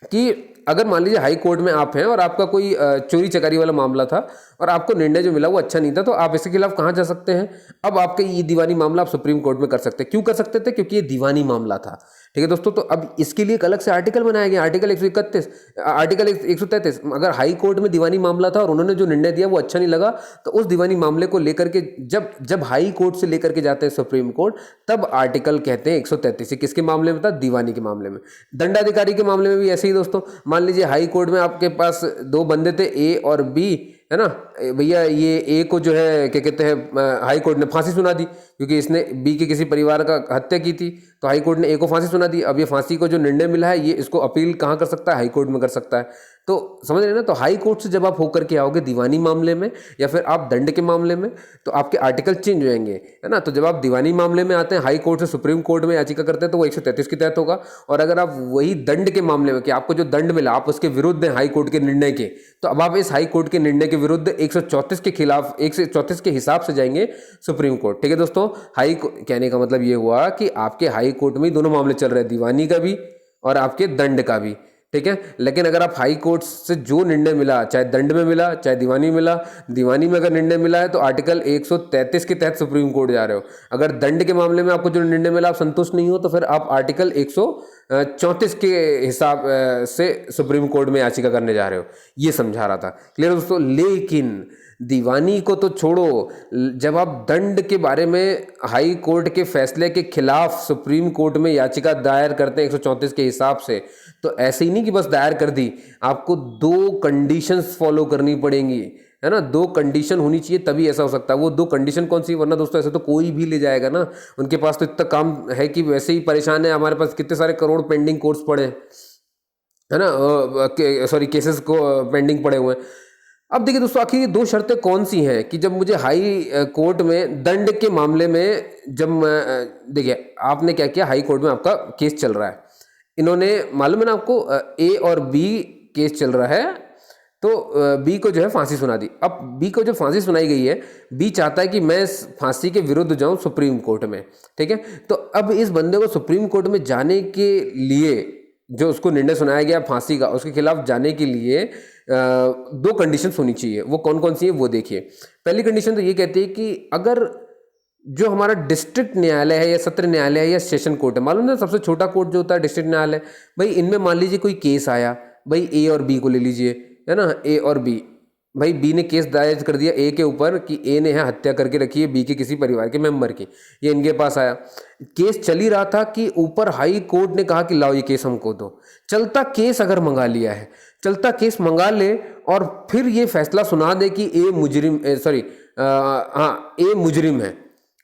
A: कि अगर मान लीजिए हाई कोर्ट में आप हैं और आपका कोई चोरी चकारी वाला मामला था और आपको निर्णय जो मिला वो अच्छा नहीं था, तो आप इसके खिलाफ कहाँ जा सकते हैं? अब आपका ये दीवानी मामला आप सुप्रीम कोर्ट में कर सकते हैं। क्यों कर सकते थे? क्योंकि ये दीवानी मामला था। ठीक है दोस्तों, तो अब इसके लिए एक अलग से आर्टिकल बनाया गया, आर्टिकल 131, आर्टिकल 133। अगर हाई कोर्ट में दीवानी मामला था और उन्होंने जो निर्णय दिया वो अच्छा नहीं लगा, तो उस दीवानी मामले को लेकर के जब हाई कोर्ट से लेकर के जाते हैं सुप्रीम कोर्ट, तब आर्टिकल कहते हैं 133। किसके मामले में था? दीवानी के मामले में। दंडाधिकारी के मामले में भी ऐसे ही दोस्तों। मान लीजिए हाई कोर्ट में आपके पास दो बंदे थे, ए और बी, है ना। भैया ये ए को जो है क्या कहते हैं, हाई कोर्ट ने फांसी सुना दी क्योंकि इसने बी के किसी परिवार का हत्या की थी, तो हाई कोर्ट ने ए को फांसी सुना दी। अब ये फांसी को जो निर्णय मिला है, ये इसको अपील कहाँ कर सकता है? हाई कोर्ट में कर सकता है। तो समझ रहे ना, तो हाई कोर्ट से जब आप होकर के आओगे दीवानी मामले में या फिर आप दंड के मामले में, तो आपके आर्टिकल चेंज हो जाएंगे, है ना। तो जब आप दीवानी मामले में आते हैं हाई कोर्ट से सुप्रीम कोर्ट में याचिका करते हैं, तो वो 133 के तहत होगा। और अगर आप वही दंड के मामले में कि आपको जो दंड मिला आप उसके विरुद्ध हैं हाई कोर्ट के निर्णय के, तो अब आप इस हाई कोर्ट के निर्णय के विरुद्ध 134 के खिलाफ 134 के हिसाब से जाएंगे सुप्रीम कोर्ट। ठीक है दोस्तों, कहने का मतलब ये हुआ कि आपके हाई कोर्ट में दोनों मामले चल रहे हैं, दीवानी का भी और आपके दंड का भी। ठीक है, लेकिन अगर आप हाई कोर्ट से जो निर्णय मिला, चाहे दंड में मिला चाहे दीवानी मिला, दीवानी में अगर निर्णय मिला है तो आर्टिकल 133 के तहत सुप्रीम कोर्ट जा रहे हो। अगर दंड के मामले में आपको जो निर्णय मिला आप संतुष्ट नहीं हो, तो फिर आप आर्टिकल 134 के हिसाब से सुप्रीम कोर्ट में याचिका करने जा रहे हो। ये समझा रहा था। क्लियर दोस्तों? लेकिन दीवानी को तो छोड़ो, जब आप दंड के बारे में हाई कोर्ट के फैसले के खिलाफ सुप्रीम कोर्ट में याचिका दायर करते हैं 134 के हिसाब से, तो ऐसे ही नहीं कि बस दायर कर दी, आपको 2 कंडीशंस फॉलो करनी पड़ेंगी, है ना। 2 कंडीशन होनी चाहिए तभी ऐसा हो सकता है। वो 2 कंडीशन कौन सी? वरना दोस्तों ऐसे तो कोई भी ले जाएगा ना, उनके पास तो इतना काम है कि वैसे ही परेशान है। हमारे पास कितने सारे करोड़ पेंडिंग कोर्स पड़े हैं, है ना, सॉरी केसेस को पेंडिंग पड़े हुए हैं। अब देखिए दोस्तों, आखिर ये 2 शर्तें कौन सी हैं कि जब मुझे हाई कोर्ट में दंड के मामले में, जब देखिए आपने क्या किया, हाई कोर्ट में आपका केस चल रहा है, इन्होंने मालूम है ना आपको, ए और बी केस चल रहा है, तो बी को जो है फांसी सुना दी। अब बी को जो फांसी सुनाई गई है, बी चाहता है कि मैं इस फांसी के विरुद्ध जाऊं सुप्रीम कोर्ट में। ठीक है, तो अब इस बंदे को सुप्रीम कोर्ट में जाने के लिए, जो उसको निर्णय सुनाया गया फांसी का, उसके खिलाफ जाने के लिए 2 कंडीशंस होनी चाहिए। वो कौन कौन सी है वो देखिए। पहली कंडीशन तो ये कहती है कि अगर जो हमारा डिस्ट्रिक्ट न्यायालय है या सत्र न्यायालय है या सेशन कोर्ट है, मालूम है सबसे छोटा कोर्ट जो होता है डिस्ट्रिक्ट न्यायालय, भाई इनमें मान लीजिए कोई केस आया, भाई ए और बी को ले लीजिए, है ना, ए और बी, भाई बी ने केस दायर कर दिया ए के ऊपर कि ए ने है हत्या करके रखी है बी के किसी परिवार के मेंबर की, ये इनके पास आया, केस चल ही रहा था कि ऊपर हाई कोर्ट ने कहा कि लाओ ये केस हमको दो। चलता केस अगर मंगा लिया है, चलता केस मंगा ले और फिर ये फैसला सुना दे कि ए मुजरिम, ए मुजरिम है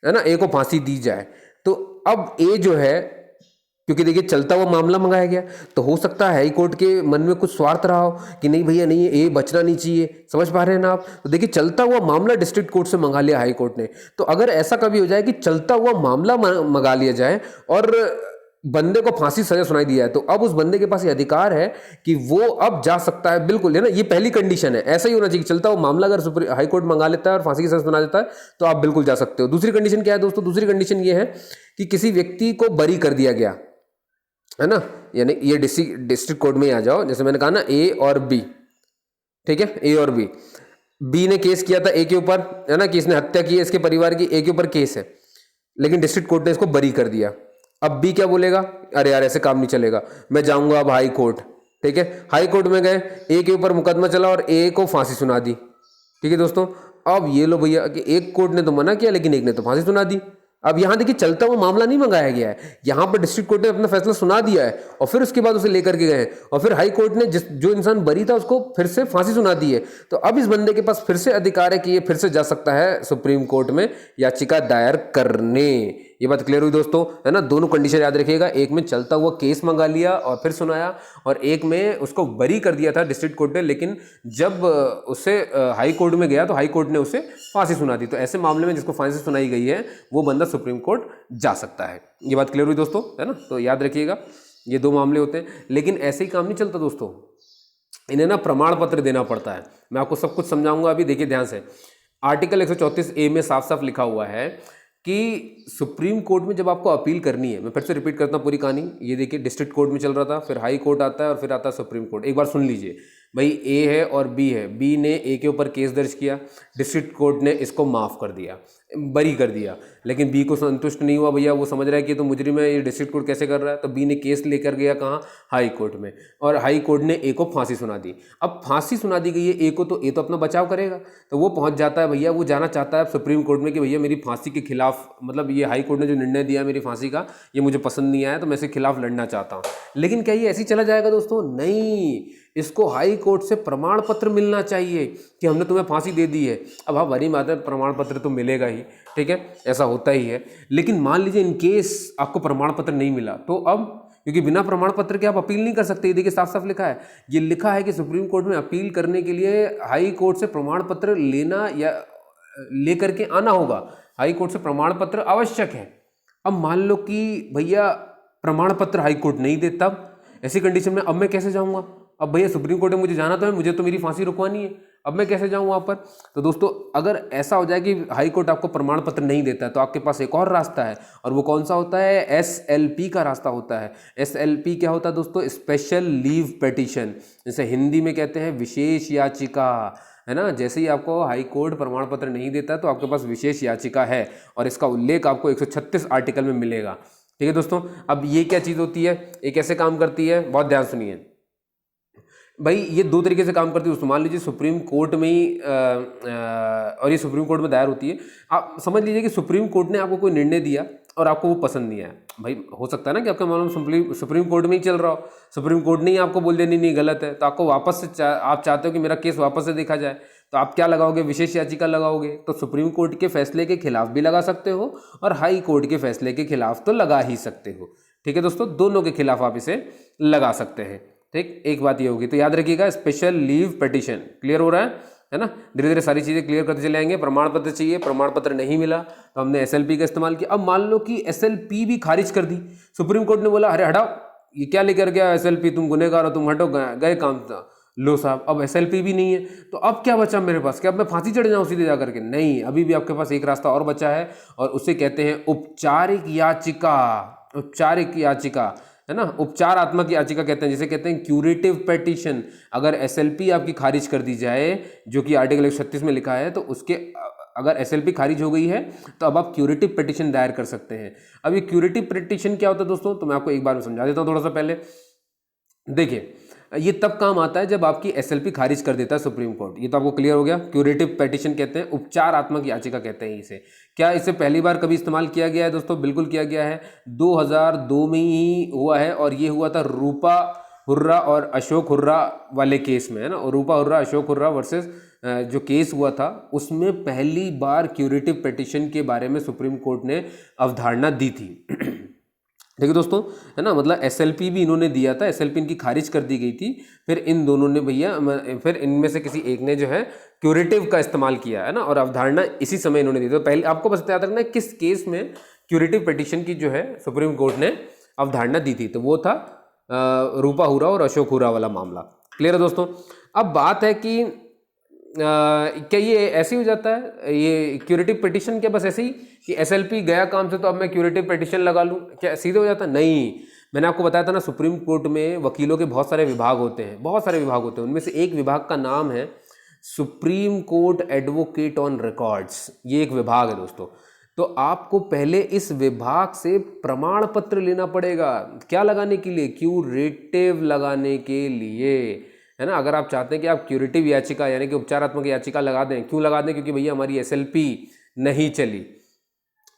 A: ना, ए को फांसी दी जाए, तो अब ए जो है, क्योंकि देखिए चलता हुआ मामला मंगाया गया, तो हो सकता है हाई कोर्ट के मन में कुछ स्वार्थ रहा हो कि नहीं भैया नहीं, ये बचना नहीं चाहिए। समझ पा रहे हैं ना आप? तो देखिए चलता हुआ मामला डिस्ट्रिक्ट कोर्ट से मंगा लिया हाई कोर्ट ने, तो अगर ऐसा कभी हो जाए कि चलता हुआ मामला मंगा लिया जाए और बंदे को फांसी सजा सुनाई दी जाए, तो अब उस बंदे के पास ये अधिकार है कि वो अब जा सकता है, बिल्कुल, है ना। ये पहली कंडीशन है, ऐसा ही होना चाहिए। चलता हुआ मामला अगर हाई कोर्ट मंगा लेता है और फांसी की सजा सुना देता है तो आप बिल्कुल जा सकते हो। दूसरी कंडीशन क्या है दोस्तों? दूसरी कंडीशन ये है कि किसी व्यक्ति को बरी कर दिया गया, है ना, यानी ये डिस्ट्रिक्ट कोर्ट में आ जाओ, जैसे मैंने कहा ना ए और बी, ठीक है, ए और बी ने केस किया था ए के ऊपर, है ना, कि इसने हत्या की है इसके परिवार की, ए के ऊपर केस है, लेकिन डिस्ट्रिक्ट कोर्ट ने इसको बरी कर दिया। अब बी क्या बोलेगा? अरे यार ऐसे काम नहीं चलेगा, मैं जाऊंगा अब हाई कोर्ट। ठीक है, हाई कोर्ट में गए, ए के ऊपर मुकदमा चला और ए को फांसी सुना दी। ठीक है दोस्तों, अब ये लो भैया कि एक कोर्ट ने तो मना किया लेकिन एक ने तो फांसी सुना दी। अब यहां देखिए चलता हुआ मामला नहीं मंगाया गया है, यहां पर डिस्ट्रिक्ट कोर्ट ने अपना फैसला सुना दिया है और फिर उसके बाद उसे लेकर के गए और फिर हाई कोर्ट ने जो इंसान बरी था उसको फिर से फांसी सुना दी है। तो अब इस बंदे के पास फिर से अधिकार है कि ये फिर से जा सकता है सुप्रीम कोर्ट में याचिका दायर करने। ये बात क्लियर हुई दोस्तों, है ना। दोनों कंडीशन याद रखिएगा, एक में चलता हुआ केस मंगा लिया और फिर सुनाया, और एक में उसको बरी कर दिया था डिस्ट्रिक्ट कोर्ट ने, लेकिन जब उससे हाई कोर्ट में गया तो हाई कोर्ट ने उसे फांसी सुना दी। तो ऐसे मामले में जिसको फांसी सुनाई गई है वो बंदा सुप्रीम कोर्ट जा सकता है। ये बात क्लियर हुई दोस्तों, है ना। तो याद रखिएगा ये 2 मामले होते हैं, लेकिन ऐसे ही काम नहीं चलता दोस्तों, इन्हें ना प्रमाण पत्र देना पड़ता है। मैं आपको सब कुछ समझाऊंगा, अभी देखिए ध्यान से। आर्टिकल 134A में साफ साफ लिखा हुआ है कि सुप्रीम कोर्ट में जब आपको अपील करनी है, मैं फिर से रिपीट करता हूँ पूरी कहानी। ये देखिए डिस्ट्रिक्ट कोर्ट में चल रहा था, फिर हाई कोर्ट आता है और फिर आता है सुप्रीम कोर्ट। एक बार सुन लीजिए, भाई ए है और बी है, बी ने ए के ऊपर केस दर्ज किया, डिस्ट्रिक्ट कोर्ट ने इसको माफ़ कर दिया, बरी कर दिया, लेकिन बी को संतुष्ट नहीं हुआ, भैया वो समझ रहा है कि ये तो मुजरिम है, ये डिस्ट्रिक्ट कोर्ट कैसे कर रहा है, तो बी ने केस लेकर गया कहाँ, हाई कोर्ट में, और हाई कोर्ट ने ए को फांसी सुना दी। अब फांसी सुना दी गई है ए को, तो ए तो अपना बचाव करेगा, तो वो पहुंच जाता है भैया, वो जाना चाहता है सुप्रीम कोर्ट में कि भैया मेरी फांसी के खिलाफ, मतलब ये हाई कोर्ट ने जो निर्णय दिया मेरी फांसी का, ये मुझे पसंद नहीं आया, तो मैं इसके खिलाफ लड़ना चाहता हूँ। लेकिन क्या ये ऐसे ही चला जाएगा दोस्तों? नहीं, इसको हाई कोर्ट से प्रमाण पत्र मिलना चाहिए कि हमने तुम्हें फांसी दे दी है। अब हाँ, बड़ी बात है, प्रमाण पत्र तो मिलेगा ही, ठीक है, ऐसा होता ही है। लेकिन मान लीजिए इन केस आपको प्रमाण पत्र नहीं मिला, तो अब क्योंकि बिना प्रमाण पत्र के आप अपील नहीं कर सकते, ये देखिए साफ साफ लिखा है, ये लिखा है कि सुप्रीम कोर्ट में अपील करने के लिए हाई कोर्ट से प्रमाण पत्र लेना या लेकर के आना होगा, हाई कोर्ट से प्रमाण पत्र आवश्यक है। अब मान लो कि भैया प्रमाण पत्र हाई कोर्ट नहीं दे, तब ऐसी कंडीशन में अब मैं कैसे जाऊंगा? अब भैया सुप्रीम कोर्ट में मुझे जाना तो है, मुझे तो मेरी फांसी रुकवानी है, अब मैं कैसे जाऊं वहां पर? तो दोस्तों अगर ऐसा हो जाए कि हाई कोर्ट आपको प्रमाण पत्र नहीं देता है, तो आपके पास एक और रास्ता है, और वो कौन सा होता है? SLP का रास्ता होता है। SLP क्या होता है दोस्तों? स्पेशल लीव पिटीशन, जैसे हिंदी में कहते हैं विशेष याचिका, है ना। जैसे ही आपको हाई कोर्ट प्रमाण पत्र नहीं देता तो आपके पास विशेष याचिका है, और इसका उल्लेख आपको 136 आर्टिकल में मिलेगा, ठीक है दोस्तों। अब ये क्या चीज़ होती है, ये कैसे काम करती है, बहुत ध्यान सुनिए भाई। ये दो तरीके से काम करती है दोस्तों। मान लीजिए सुप्रीम कोर्ट में ही और ये सुप्रीम कोर्ट में दायर होती है। आप समझ लीजिए कि सुप्रीम कोर्ट ने आपको कोई निर्णय दिया और आपको वो पसंद नहीं आया। भाई हो सकता है ना कि आपका मामला सुप्रीम कोर्ट में ही चल रहा हो, सुप्रीम कोर्ट ने ही आपको बोल देनी नहीं गलत है, तो आपको वापस से आप चाहते हो कि मेरा केस वापस से देखा जाए, तो आप क्या लगाओगे? विशेष याचिका लगाओगे। तो सुप्रीम कोर्ट के फैसले के खिलाफ भी लगा सकते हो और हाई कोर्ट के फैसले के खिलाफ तो लगा ही सकते हो, ठीक है दोस्तों। दोनों के खिलाफ आप इसे लगा सकते हैं, ठीक। एक बात ये होगी, तो याद रखिएगा स्पेशल लीव पिटीशन। क्लियर हो रहा है ना? धीरे धीरे सारी चीज़ें क्लियर करते चले आएंगे। प्रमाण पत्र चाहिए, प्रमाण पत्र नहीं मिला तो हमने SLP का इस्तेमाल किया। अब मान लो कि SLP भी खारिज कर दी, सुप्रीम कोर्ट ने बोला अरे हटाओ, ये क्या लेकर गया SLP, तुम गुनहगार हो, तुम हटो, गए काम था। लो साहब, अब SLP भी नहीं है, तो अब क्या बचा मेरे पास? क्या अब मैं फांसी चढ़ जाऊँ सीधे जाकर के? नहीं, अभी भी आपके पास एक रास्ता और बचा है, और उसे कहते हैं औपचारिक याचिका। औपचारिक याचिका, है ना, उपचारात्मक याचिका कहते हैं, जिसे कहते हैं क्यूरेटिव पिटीशन। अगर SLP आपकी खारिज कर दी जाए, जो कि आर्टिकल 136 में लिखा है, तो उसके अगर SLP खारिज हो गई है तो अब आप क्यूरेटिव पिटीशन दायर कर सकते हैं। अब ये क्यूरेटिव पिटीशन क्या होता है दोस्तों, तो मैं आपको एक बार में समझा देता हूँ थोड़ा सा पहले। देखिए, ये तब काम आता है जब आपकी SLP खारिज कर देता है सुप्रीम कोर्ट। ये तो आपको क्लियर हो गया। क्यूरेटिव पिटीशन कहते हैं, उपचारात्मक याचिका कहते हैं इसे। क्या इसे पहली बार कभी इस्तेमाल किया गया है दोस्तों? बिल्कुल किया गया है, 2002 में ही हुआ है, और ये हुआ था रूपा हुर्रा और अशोक हुर्रा वाले केस में, है ना। और रूपा हुर्रा अशोक हुर्रा वर्सेस जो केस हुआ था, उसमें पहली बार क्यूरेटिव पिटीशन के बारे में सुप्रीम कोर्ट ने अवधारणा दी थी। देखिए दोस्तों, है ना, मतलब SLP भी इन्होंने दिया था, SLP इनकी खारिज कर दी गई थी, फिर इन दोनों ने भैया, फिर इनमें से किसी एक ने जो है क्यूरेटिव का इस्तेमाल किया, है ना, और अवधारणा इसी समय इन्होंने दी। तो पहले आपको बस याद रखना है किस केस में क्यूरेटिव पिटीशन की जो है सुप्रीम कोर्ट ने अवधारणा दी थी, तो वो था रूपा हुर्रा और अशोक हुर्रा वाला मामला। क्लियर है दोस्तों? अब बात है कि क्या ये ऐसे ही हो जाता है, ये क्यूरेटिव पिटीशन क्या बस ऐसे ही कि SLP गया काम से तो अब मैं क्यूरेटिव पिटीशन लगा लूँ, क्या सीधे हो जाता है? नहीं, मैंने आपको बताया था ना, सुप्रीम कोर्ट में वकीलों के बहुत सारे विभाग होते हैं, बहुत सारे विभाग होते हैं। उनमें से एक विभाग का नाम है supreme court advocate on records. ये एक विभाग है दोस्तों। तो आपको पहले इस विभाग से प्रमाण पत्र लेना पड़ेगा। क्या लगाने के लिए? क्यूरेटिव लगाने के लिए, है ना। अगर आप चाहते हैं कि आप क्यूरेटिव याचिका यानी कि उपचारात्मक याचिका लगा दें, क्यों लगा दें? क्योंकि भैया हमारी SLP नहीं चली,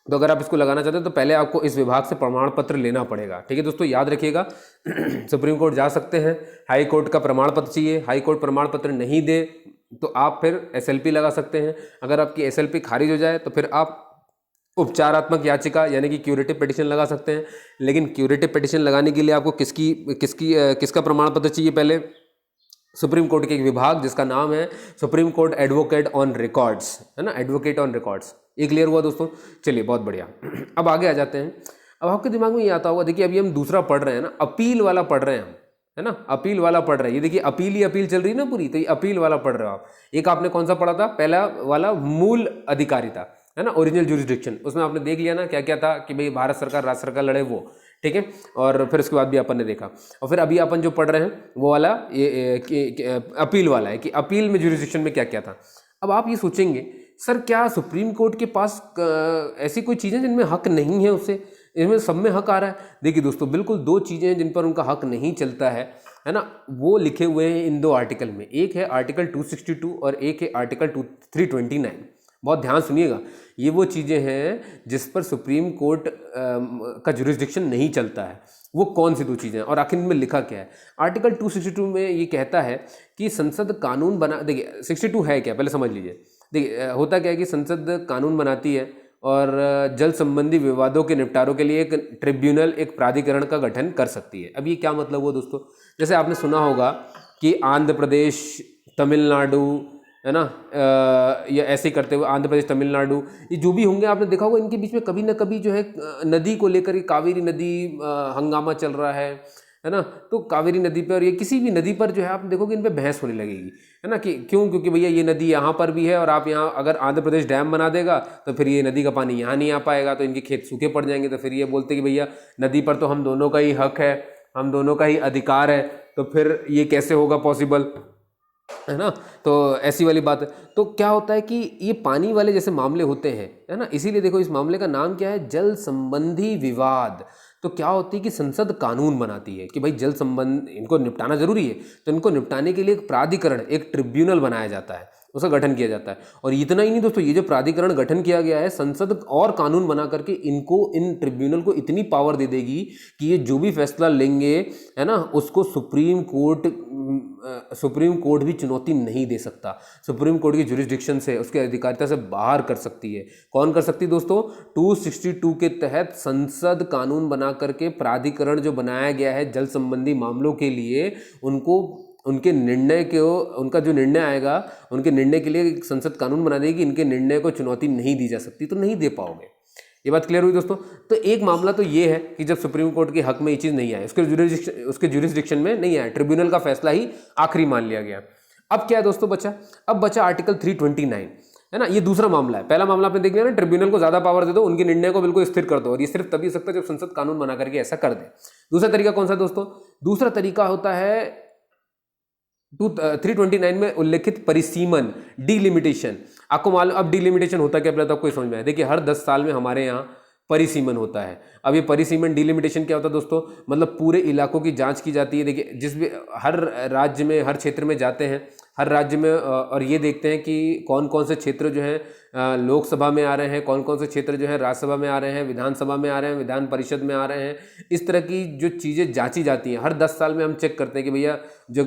A: तो अगर आप इसको लगाना चाहते हैं तो पहले आपको इस विभाग से प्रमाण पत्र लेना पड़ेगा, ठीक है दोस्तों। याद रखिएगा, सुप्रीम कोर्ट जा सकते हैं, हाई कोर्ट का प्रमाण पत्र चाहिए, हाई कोर्ट प्रमाण पत्र नहीं दे तो आप फिर SLP लगा सकते हैं। अगर आपकी SLP खारिज हो जाए तो फिर आप उपचारात्मक याचिका यानी कि क्यूरेटिव पिटीशन लगा सकते हैं। लेकिन क्यूरेटिव पिटीशन लगाने के लिए आपको किसका प्रमाण पत्र चाहिए? पहले सुप्रीम कोर्ट के एक विभाग जिसका नाम है supreme court advocate on records, है ना, एडवोकेट ऑन रिकॉर्ड्स। ये क्लियर हुआ दोस्तों? चलिए, बहुत बढ़िया। अब आगे आ जाते हैं। अब आपके दिमाग में ये आता होगा, देखिए अभी हम दूसरा पढ़ रहे हैं ना, अपील वाला पढ़ रहे हैं हम, है ना, अपील वाला पढ़ रहे हैं। ये देखिए अपील ही अपील चल रही है ना पूरी, तो ये अपील वाला पढ़ रहे हो आप। एक आपने कौन सा पढ़ा था? पहला वाला मूल अधिकारिता, है ना, ओरिजिनल ज्यूरिसडिक्शन। उसमें आपने देख लिया ना क्या क्या था कि भाई भारत सरकार राज्य सरकार लड़े वो, ठीक है। और फिर उसके बाद भी अपन ने देखा, और फिर अभी अपन जो पढ़ रहे हैं वो वाला ये अपील वाला है कि अपील में ज्यूरिसडिक्शन में क्या क्या था। अब आप ये सोचेंगे सर क्या सुप्रीम कोर्ट के पास ऐसी कोई चीज़ें जिनमें हक नहीं है उससे, इनमें सब में हक आ रहा है? देखिए दोस्तों, बिल्कुल दो चीज़ें हैं जिन पर उनका हक नहीं चलता है ना, वो लिखे हुए हैं इन दो आर्टिकल में। एक है आर्टिकल 262 और एक है आर्टिकल 329। बहुत ध्यान सुनिएगा, ये वो चीज़ें हैं जिस पर सुप्रीम कोर्ट का जुरिस्डिक्शन नहीं चलता है। वो कौन सी दो चीज़ें हैं और आखिर में लिखा क्या है? आर्टिकल 262 में ये कहता है कि संसद कानून बना, देखिए 62 है क्या पहले समझ लीजिए। देखिए होता क्या है कि संसद कानून बनाती है और जल संबंधी विवादों के निपटारों के लिए एक ट्रिब्यूनल, एक प्राधिकरण का गठन कर सकती है। अब ये क्या मतलब हुआ दोस्तों? जैसे आपने सुना होगा कि आंध्र प्रदेश, तमिलनाडु, है ना, या ऐसे ही करते हुए आंध्र प्रदेश, तमिलनाडु, ये जो भी होंगे आपने देखा होगा इनके बीच में कभी ना कभी जो है नदी को लेकर, ये कावेरी नदी हंगामा चल रहा है ना। तो कावेरी नदी पर, ये किसी भी नदी पर जो है आप देखोगे इन पे बहस होने लगेगी, है ना, कि क्यों? क्योंकि भैया ये नदी यहाँ पर भी है और आप यहाँ अगर आंध्र प्रदेश डैम बना देगा तो फिर ये नदी का पानी यहाँ नहीं आ पाएगा, तो इनके खेत सूखे पड़ जाएंगे। तो फिर ये बोलते कि भैया नदी पर तो हम दोनों का ही हक है, हम दोनों का ही अधिकार है, तो फिर ये कैसे होगा पॉसिबल, है ना। तो ऐसी वाली बात है। तो क्या होता है कि ये पानी वाले जैसे मामले होते हैं, है ना, इसीलिए देखो इस मामले का नाम क्या है, जल संबंधी विवाद। तो क्या होती है कि संसद कानून बनाती है कि भाई जल संबंध इनको निपटाना जरूरी है, तो इनको निपटाने के लिए एक प्राधिकरण, एक ट्रिब्यूनल बनाया जाता है, उसका गठन किया जाता है। और इतना ही नहीं दोस्तों, ये जो प्राधिकरण गठन किया गया है, संसद और कानून बना करके इनको, इन ट्रिब्यूनल को इतनी पावर दे देगी कि ये जो भी फैसला लेंगे, है ना, उसको सुप्रीम कोर्ट भी चुनौती नहीं दे सकता। सुप्रीम कोर्ट की जुरिस्डिक्शन से, उसके अधिकारिता से बाहर कर सकती है। कौन कर सकती है दोस्तों? 262 के तहत संसद कानून बना करके प्राधिकरण जो बनाया गया है जल संबंधी मामलों के लिए, उनको उनके निर्णय को, उनका जो निर्णय आएगा, उनके निर्णय के लिए संसद कानून बना देगी, इनके निर्णय को चुनौती नहीं दी जा सकती, तो नहीं दे पाओगे। ये बात क्लियर हुई दोस्तों? तो एक मामला तो ये है कि जब सुप्रीम कोर्ट के हक में ये चीज़ नहीं आए, उसके जुरिस्डिक्शन में नहीं आया, ट्रिब्यूनल का फैसला ही आखिरी मान लिया गया। अब क्या है दोस्तों बचा? अब बचा आर्टिकल 329, है ना। ये दूसरा मामला है। पहला मामला आपने देख लिया ना, ट्रिब्यूनल को ज्यादा पावर दे दो, उनके निर्णय को बिल्कुल स्थिर कर दो, और ये सिर्फ तभी हो सकता है जब संसद कानून बना करके ऐसा कर दे। दूसरा तरीका कौन सा दोस्तों? दूसरा तरीका होता है 329 में उल्लेखित परिसीमन, डिलिमिटेशन। आपको मालूम, अब डिलिमिटेशन होता क्या, पहले तो आपको समझ में आया। देखिए हर 10 साल में हमारे यहाँ परिसीमन होता है। अब ये परिसीमन, डिलिमिटेशन क्या होता है दोस्तों? मतलब पूरे इलाकों की जांच की जाती है। देखिए जिस भी, हर राज्य में, हर क्षेत्र में जाते हैं, हर राज्य में, और ये देखते हैं कि कौन कौन से क्षेत्र जो हैं लोकसभा में आ रहे हैं, कौन कौन से क्षेत्र जो है राज्यसभा में आ रहे हैं, विधानसभा में आ रहे हैं, विधान परिषद में आ रहे हैं। इस तरह की जो चीज़ें जांची जाती हैं, हर 10 साल में हम चेक करते हैं कि भैया जो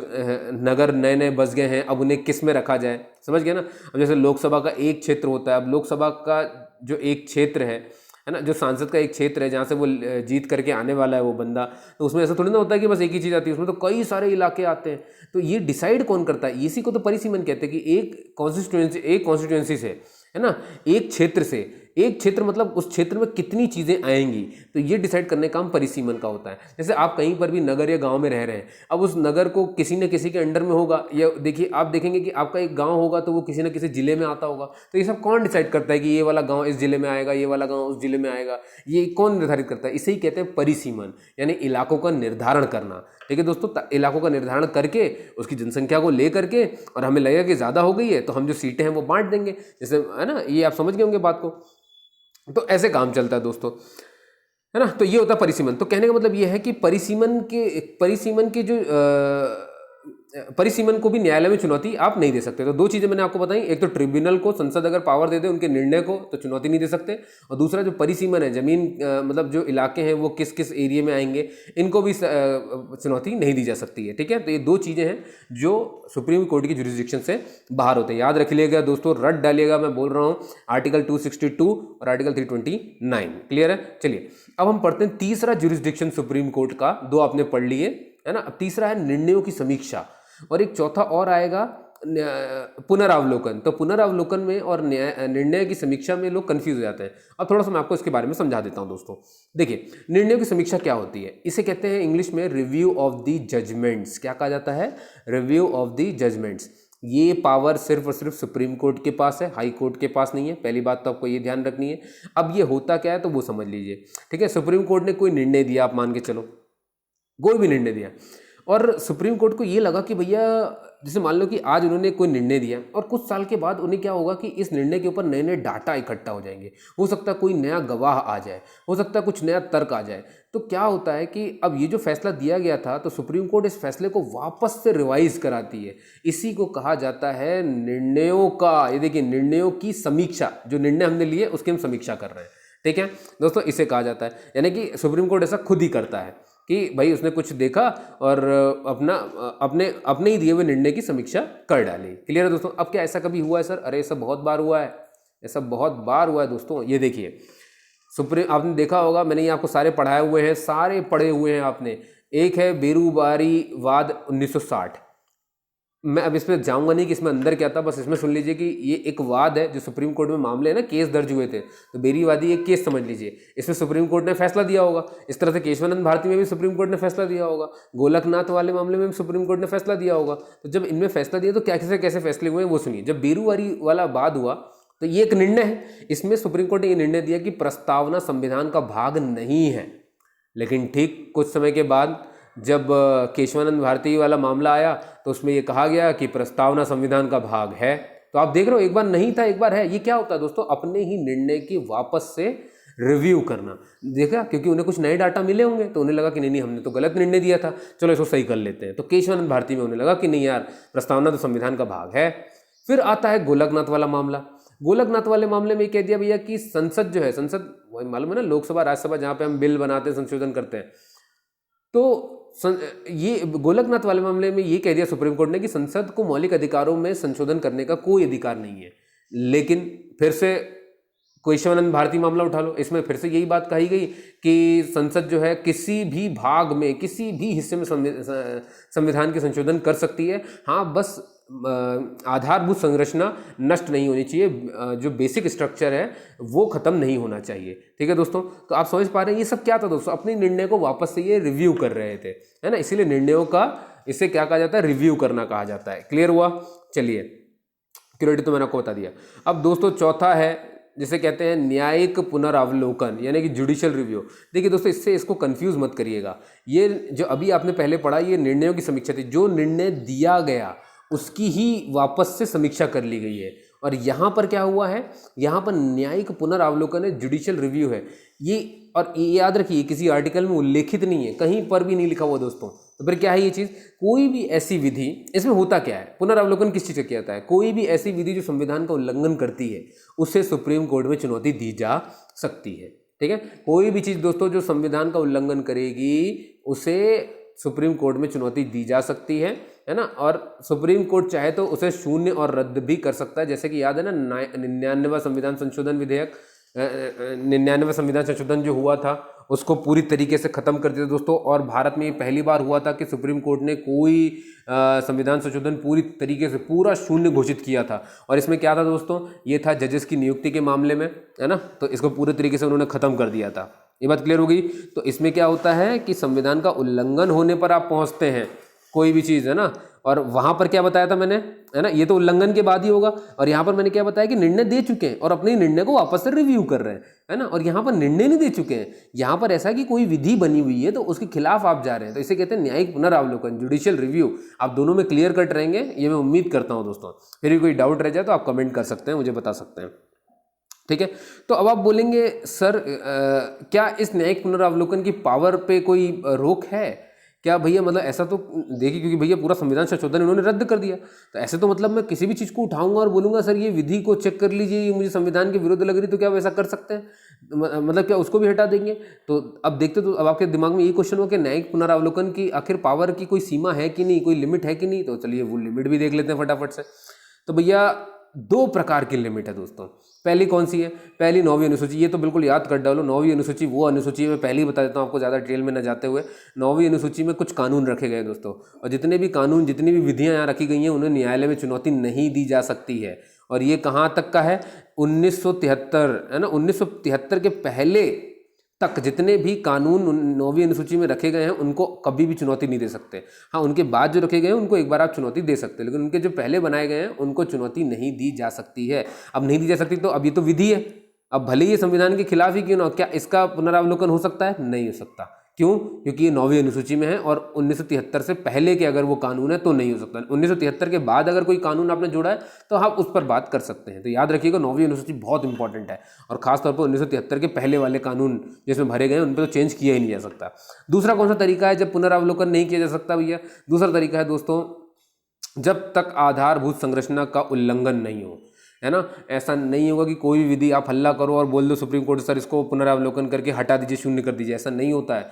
A: नगर नए नए बस गए हैं, अब उन्हें किस में रखा जाए, समझ गए ना। अब जैसे लोकसभा का एक क्षेत्र होता है, अब लोकसभा का जो एक क्षेत्र है ना, जो सांसद का एक क्षेत्र है जहाँ से वो जीत करके आने वाला है वो बंदा, तो उसमें ऐसा थोड़ी ना होता है कि बस एक ही चीज़ आती है, उसमें तो कई सारे इलाके आते हैं। तो ये डिसाइड कौन करता है? इसी को तो परिसीमन कहते हैं कि एक कॉन्स्टिट्यूएंसी से, है ना, एक क्षेत्र से, एक क्षेत्र मतलब उस क्षेत्र में कितनी चीज़ें आएंगी, तो ये डिसाइड करने का काम परिसीमन का होता है। जैसे आप कहीं पर भी नगर या गांव में रह रहे हैं, अब उस नगर को किसी न किसी के अंडर में होगा, या देखिए आप देखेंगे कि आपका एक गांव होगा तो वो किसी न किसी जिले में आता होगा। तो ये सब कौन डिसाइड करता है कि ये वाला गाँव इस जिले में आएगा, ये वाला गाँव उस जिले में आएगा? ये कौन निर्धारित करता है? इसे ही कहते हैं परिसीमन, यानी इलाकों का निर्धारण करना। ठीक है दोस्तों, इलाकों का निर्धारण करके उसकी जनसंख्या को ले करके, और हमें लगेगा कि ज़्यादा हो गई है तो हम जो सीटें हैं वो बांट देंगे, जैसे, है ना। ये आप समझ गए होंगे बात को। तो ऐसे काम चलता है दोस्तों, है ना। तो ये होता है परिसीमन। तो कहने का मतलब ये है कि परिसीमन को भी न्यायालय में चुनौती आप नहीं दे सकते। तो दो चीज़ें मैंने आपको बताई, एक तो ट्रिब्यूनल को संसद अगर पावर दे दे उनके निर्णय को, तो चुनौती नहीं दे सकते, और दूसरा जो परिसीमन है, जमीन मतलब जो इलाके हैं वो किस किस एरिया में आएंगे, इनको भी चुनौती नहीं दी जा सकती है। ठीक है, तो ये दो चीज़ें हैं जो सुप्रीम कोर्ट की जुरिस्डिक्शन से बाहर होते हैं। याद रख लिएगा दोस्तों, रट डालिएगा, मैं बोल रहा हूँ आर्टिकल 262 और आर्टिकल 329। क्लियर है? चलिए अब हम पढ़ते हैं तीसरा जुरिस्डिक्शन सुप्रीम कोर्ट का। दो आपने पढ़ लिए, है ना। अब तीसरा है निर्णयों की समीक्षा, और एक चौथा और आएगा पुनरावलोकन। तो पुनरावलोकन में और निर्णय की समीक्षा में लोग कंफ्यूज हो जाते हैं। अब थोड़ा सा मैं आपको इसके बारे में समझा देता हूं दोस्तों। देखिए निर्णयों की समीक्षा क्या होती है, इसे कहते हैं इंग्लिश में रिव्यू ऑफ द जजमेंट्स। क्या कहा जाता है? Review of the judgments. ये पावर सिर्फ और सिर्फ सुप्रीम कोर्ट के पास है, हाई कोर्ट के पास नहीं है। पहली बात तो आपको ये ध्यान रखनी है। अब ये होता क्या है तो वो समझ लीजिए, ठीक है। सुप्रीम कोर्ट ने कोई निर्णय दिया, आप मान के चलो कोई भी निर्णय दिया, और सुप्रीम कोर्ट को ये लगा कि भैया, जैसे मान लो कि आज उन्होंने कोई निर्णय दिया और कुछ साल के बाद उन्हें क्या होगा कि इस निर्णय के ऊपर नए नए डाटा इकट्ठा हो जाएंगे, हो सकता है कोई नया गवाह आ जाए, हो सकता है कुछ नया तर्क आ जाए। तो क्या होता है कि अब ये जो फैसला दिया गया था तो सुप्रीम कोर्ट इस फैसले को वापस से रिवाइज कराती है। इसी को कहा जाता है निर्णयों का, ये देखिए, निर्णयों की समीक्षा। जो निर्णय हमने लिए उसकी हम समीक्षा कर रहे हैं, ठीक है दोस्तों, इसे कहा जाता है। यानी कि सुप्रीम कोर्ट ऐसा खुद ही करता है कि भाई उसने कुछ देखा और अपने ही दिए हुए निर्णय की समीक्षा कर डाली। क्लियर है दोस्तों। अब क्या ऐसा कभी हुआ है सर? अरे ऐसा बहुत बार हुआ है, ऐसा बहुत बार हुआ है दोस्तों। ये देखिए, आपने देखा होगा, मैंने ये आपको सारे पढ़ाए हुए हैं, सारे पढ़े हुए हैं आपने। एक है बेरूबारी वाद 1960। मैं अब इस पर जाऊंगा नहीं कि इसमें अंदर क्या था, बस इसमें सुन लीजिए कि ये एक वाद है जो सुप्रीम कोर्ट में मामले है ना, केस दर्ज हुए थे। तो बेरीवादी एक केस समझ लीजिए, इसमें सुप्रीम कोर्ट ने फैसला दिया होगा। इस तरह से केशवानंद भारती में भी सुप्रीम कोर्ट ने फैसला दिया होगा, गोलकनाथ वाले मामले में भी सुप्रीम कोर्ट ने फैसला दिया होगा। तो जब इनमें फैसला दिया तो कैसे कैसे फैसले हुए हैं वो सुनिए। जब बेरूवारी वाला वाद हुआ तो ये एक निर्णय है, इसमें सुप्रीम कोर्ट ने ये निर्णय दिया कि प्रस्तावना संविधान का भाग नहीं है। लेकिन ठीक कुछ समय के बाद जब केशवानंद भारती वाला मामला आया तो उसमें ये कहा गया कि प्रस्तावना संविधान का भाग है। तो आप देख रहे हो, एक बार नहीं था, एक बार है। ये क्या होता है दोस्तों? अपने ही निर्णय की वापस से रिव्यू करना। देखा, क्योंकि उन्हें कुछ नए डाटा मिले होंगे तो उन्हें लगा कि नहीं हमने तो गलत निर्णय दिया था, चलो इसको सही कर लेते हैं। तो केशवानंद भारती में उन्हें लगा कि नहीं यार, प्रस्तावना तो संविधान का भाग है। फिर आता है गोलकनाथ वाला मामला। गोलकनाथ वाले मामले में कह दिया भैया कि संसद जो है, संसद मालूम है ना, लोकसभा राज्यसभा, जहाँ पे हम बिल बनाते हैं, संशोधन करते हैं। तो ये गोलकनाथ वाले मामले में ये कह दिया सुप्रीम कोर्ट ने कि संसद को मौलिक अधिकारों में संशोधन करने का कोई अधिकार नहीं है। लेकिन फिर से केशवानंद भारती मामला उठा लो, इसमें फिर से यही बात कही गई कि संसद जो है किसी भी भाग में, किसी भी हिस्से में संविधान के संशोधन कर सकती है। हाँ, बस आधारभूत संरचना नष्ट नहीं होनी चाहिए, जो बेसिक स्ट्रक्चर है वो खत्म नहीं होना चाहिए। ठीक है दोस्तों, तो आप समझ पा रहे हैं ये सब क्या था दोस्तों? अपने निर्णय को वापस से ये रिव्यू कर रहे थे, है ना। इसीलिए निर्णयों का, इसे क्या कहा जाता है? रिव्यू करना कहा जाता है। क्लियर हुआ? चलिए, क्लियरिटी तो मैंने आपको बता दिया। अब दोस्तों चौथा है जिसे कहते हैं न्यायिक पुनरावलोकन, यानी कि जुडिशियल रिव्यू। देखिए दोस्तों, इसको कंफ्यूज मत करिएगा। ये जो अभी आपने पहले पढ़ा, ये निर्णयों की समीक्षा थी। जो निर्णय दिया गया उसकी ही वापस से समीक्षा कर ली गई है। और यहाँ पर क्या हुआ है? यहाँ पर न्यायिक पुनरावलोकन है, जुडिशियल रिव्यू है ये। और ये याद रखिए, किसी आर्टिकल में उल्लेखित नहीं है, कहीं पर भी नहीं लिखा हुआ दोस्तों। तो फिर क्या है ये चीज़? कोई भी ऐसी विधि, इसमें होता क्या है? पुनरावलोकन किस चीज़ का किया जाता है? कोई भी ऐसी विधि जो संविधान का उल्लंघन करती है उसे सुप्रीम कोर्ट में चुनौती दी जा सकती है। ठीक है, कोई भी चीज़ दोस्तों जो संविधान का उल्लंघन करेगी उसे सुप्रीम कोर्ट में चुनौती दी जा सकती है ना। और सुप्रीम कोर्ट चाहे तो उसे शून्य और रद्द भी कर सकता है। जैसे कि याद है ना, 99वां संविधान संशोधन विधेयक, 99वां संविधान संशोधन जो हुआ था उसको पूरी तरीके से खत्म कर दिया दोस्तों। और भारत में ये पहली बार हुआ था कि सुप्रीम कोर्ट ने कोई संविधान संशोधन पूरी तरीके से पूरा शून्य घोषित किया था। और इसमें क्या था दोस्तों? ये था जजेस की नियुक्ति के मामले में, है ना। तो इसको पूरे तरीके से उन्होंने खत्म कर दिया था। ये बात क्लियर हो गई? तो इसमें क्या होता है कि संविधान का उल्लंघन होने पर आप पहुंचते हैं कोई भी चीज़, है ना। और वहां पर क्या बताया था मैंने, है ना, ये तो उल्लंघन के बाद ही होगा। और यहाँ पर मैंने क्या बताया कि निर्णय दे चुके हैं और अपने निर्णय को वापस से रिव्यू कर रहे हैं, है ना। और यहाँ पर निर्णय नहीं दे चुके हैं, यहाँ पर ऐसा कि कोई विधि बनी हुई है तो उसके खिलाफ आप जा रहे हैं। तो इसे कहते हैं न्यायिक पुनरावलोकन, जुडिशियल रिव्यू। आप दोनों में क्लियर कट रहेंगे, ये मैं उम्मीद करता हूँ दोस्तों। फिर भी कोई डाउट रह जाए तो आप कमेंट कर सकते हैं, मुझे बता सकते हैं। ठीक है, तो अब आप बोलेंगे सर क्या इस न्यायिक पुनरावलोकन की पावर पे कोई रोक है क्या भैया? मतलब ऐसा तो देखिए, क्योंकि भैया पूरा संविधान संशोधन इन्होंने रद्द कर दिया, तो ऐसे तो मतलब मैं किसी भी चीज़ को उठाऊंगा और बोलूंगा सर ये विधि को चेक कर लीजिए, ये मुझे संविधान के विरुद्ध लग रही, तो क्या वैसा कर सकते हैं? मतलब क्या उसको भी हटा देंगे? तो अब देखते, तो अब आपके दिमाग में ये क्वेश्चन हो कि न्यायिक पुनरावलोकन की आखिर पावर की कोई सीमा है कि नहीं, कोई लिमिट है कि नहीं? तो चलिए वो लिमिट भी देख लेते हैं फटाफट से। तो भैया 2 प्रकार की लिमिट है दोस्तों। पहली कौन सी है? पहली 9वीं अनुसूची। ये तो बिल्कुल याद कर डालो, 9वीं अनुसूची वो अनुसूची मैं पहले ही बता देता हूँ आपको, ज़्यादा डिटेल में न जाते हुए। 9वीं अनुसूची में कुछ कानून रखे गए दोस्तों, और जितने भी कानून, जितनी भी विधियाँ यहाँ रखी गई हैं उन्हें न्यायालय में चुनौती नहीं दी जा सकती है। और ये कहाँ तक का है? 1973, है ना। 1973 के पहले तक जितने भी कानून 9वीं अनुसूची में रखे गए हैं उनको कभी भी चुनौती नहीं दे सकते। हाँ, उनके बाद जो रखे गए हैं उनको एक बार आप चुनौती दे सकते हैं, लेकिन उनके जो पहले बनाए गए हैं उनको चुनौती नहीं दी जा सकती है। अब नहीं दी जा सकती तो अब ये तो विधि है, अब भले ही संविधान के खिलाफ ही क्यों ना हो, क्या इसका पुनरावलोकन हो सकता है? नहीं हो सकता। क्यों? क्योंकि ये 9वीं अनुसूची में है और 1973 से पहले के अगर वो कानून है तो नहीं हो सकता। 1973 के बाद अगर कोई कानून आपने जोड़ा है तो आप उस पर बात कर सकते हैं। तो याद रखिएगा 9वीं अनुसूची बहुत इंपॉर्टेंट है, और खासतौर पर 1973 के पहले वाले कानून जिसमें भरे गए हैं उन पर तो चेंज किया ही नहीं जा सकता। दूसरा कौन सा तरीका है जब पुनरावलोकन नहीं किया जा सकता भैया? दूसरा तरीका है दोस्तों, जब तक आधारभूत संरचना का उल्लंघन नहीं हो, है ना। ऐसा नहीं होगा कि कोई भी विधि आप हल्ला करो और बोल दो सुप्रीम कोर्ट सर इसको पुनरावलोकन करके हटा दीजिए, शून्य कर दीजिए, ऐसा नहीं होता है।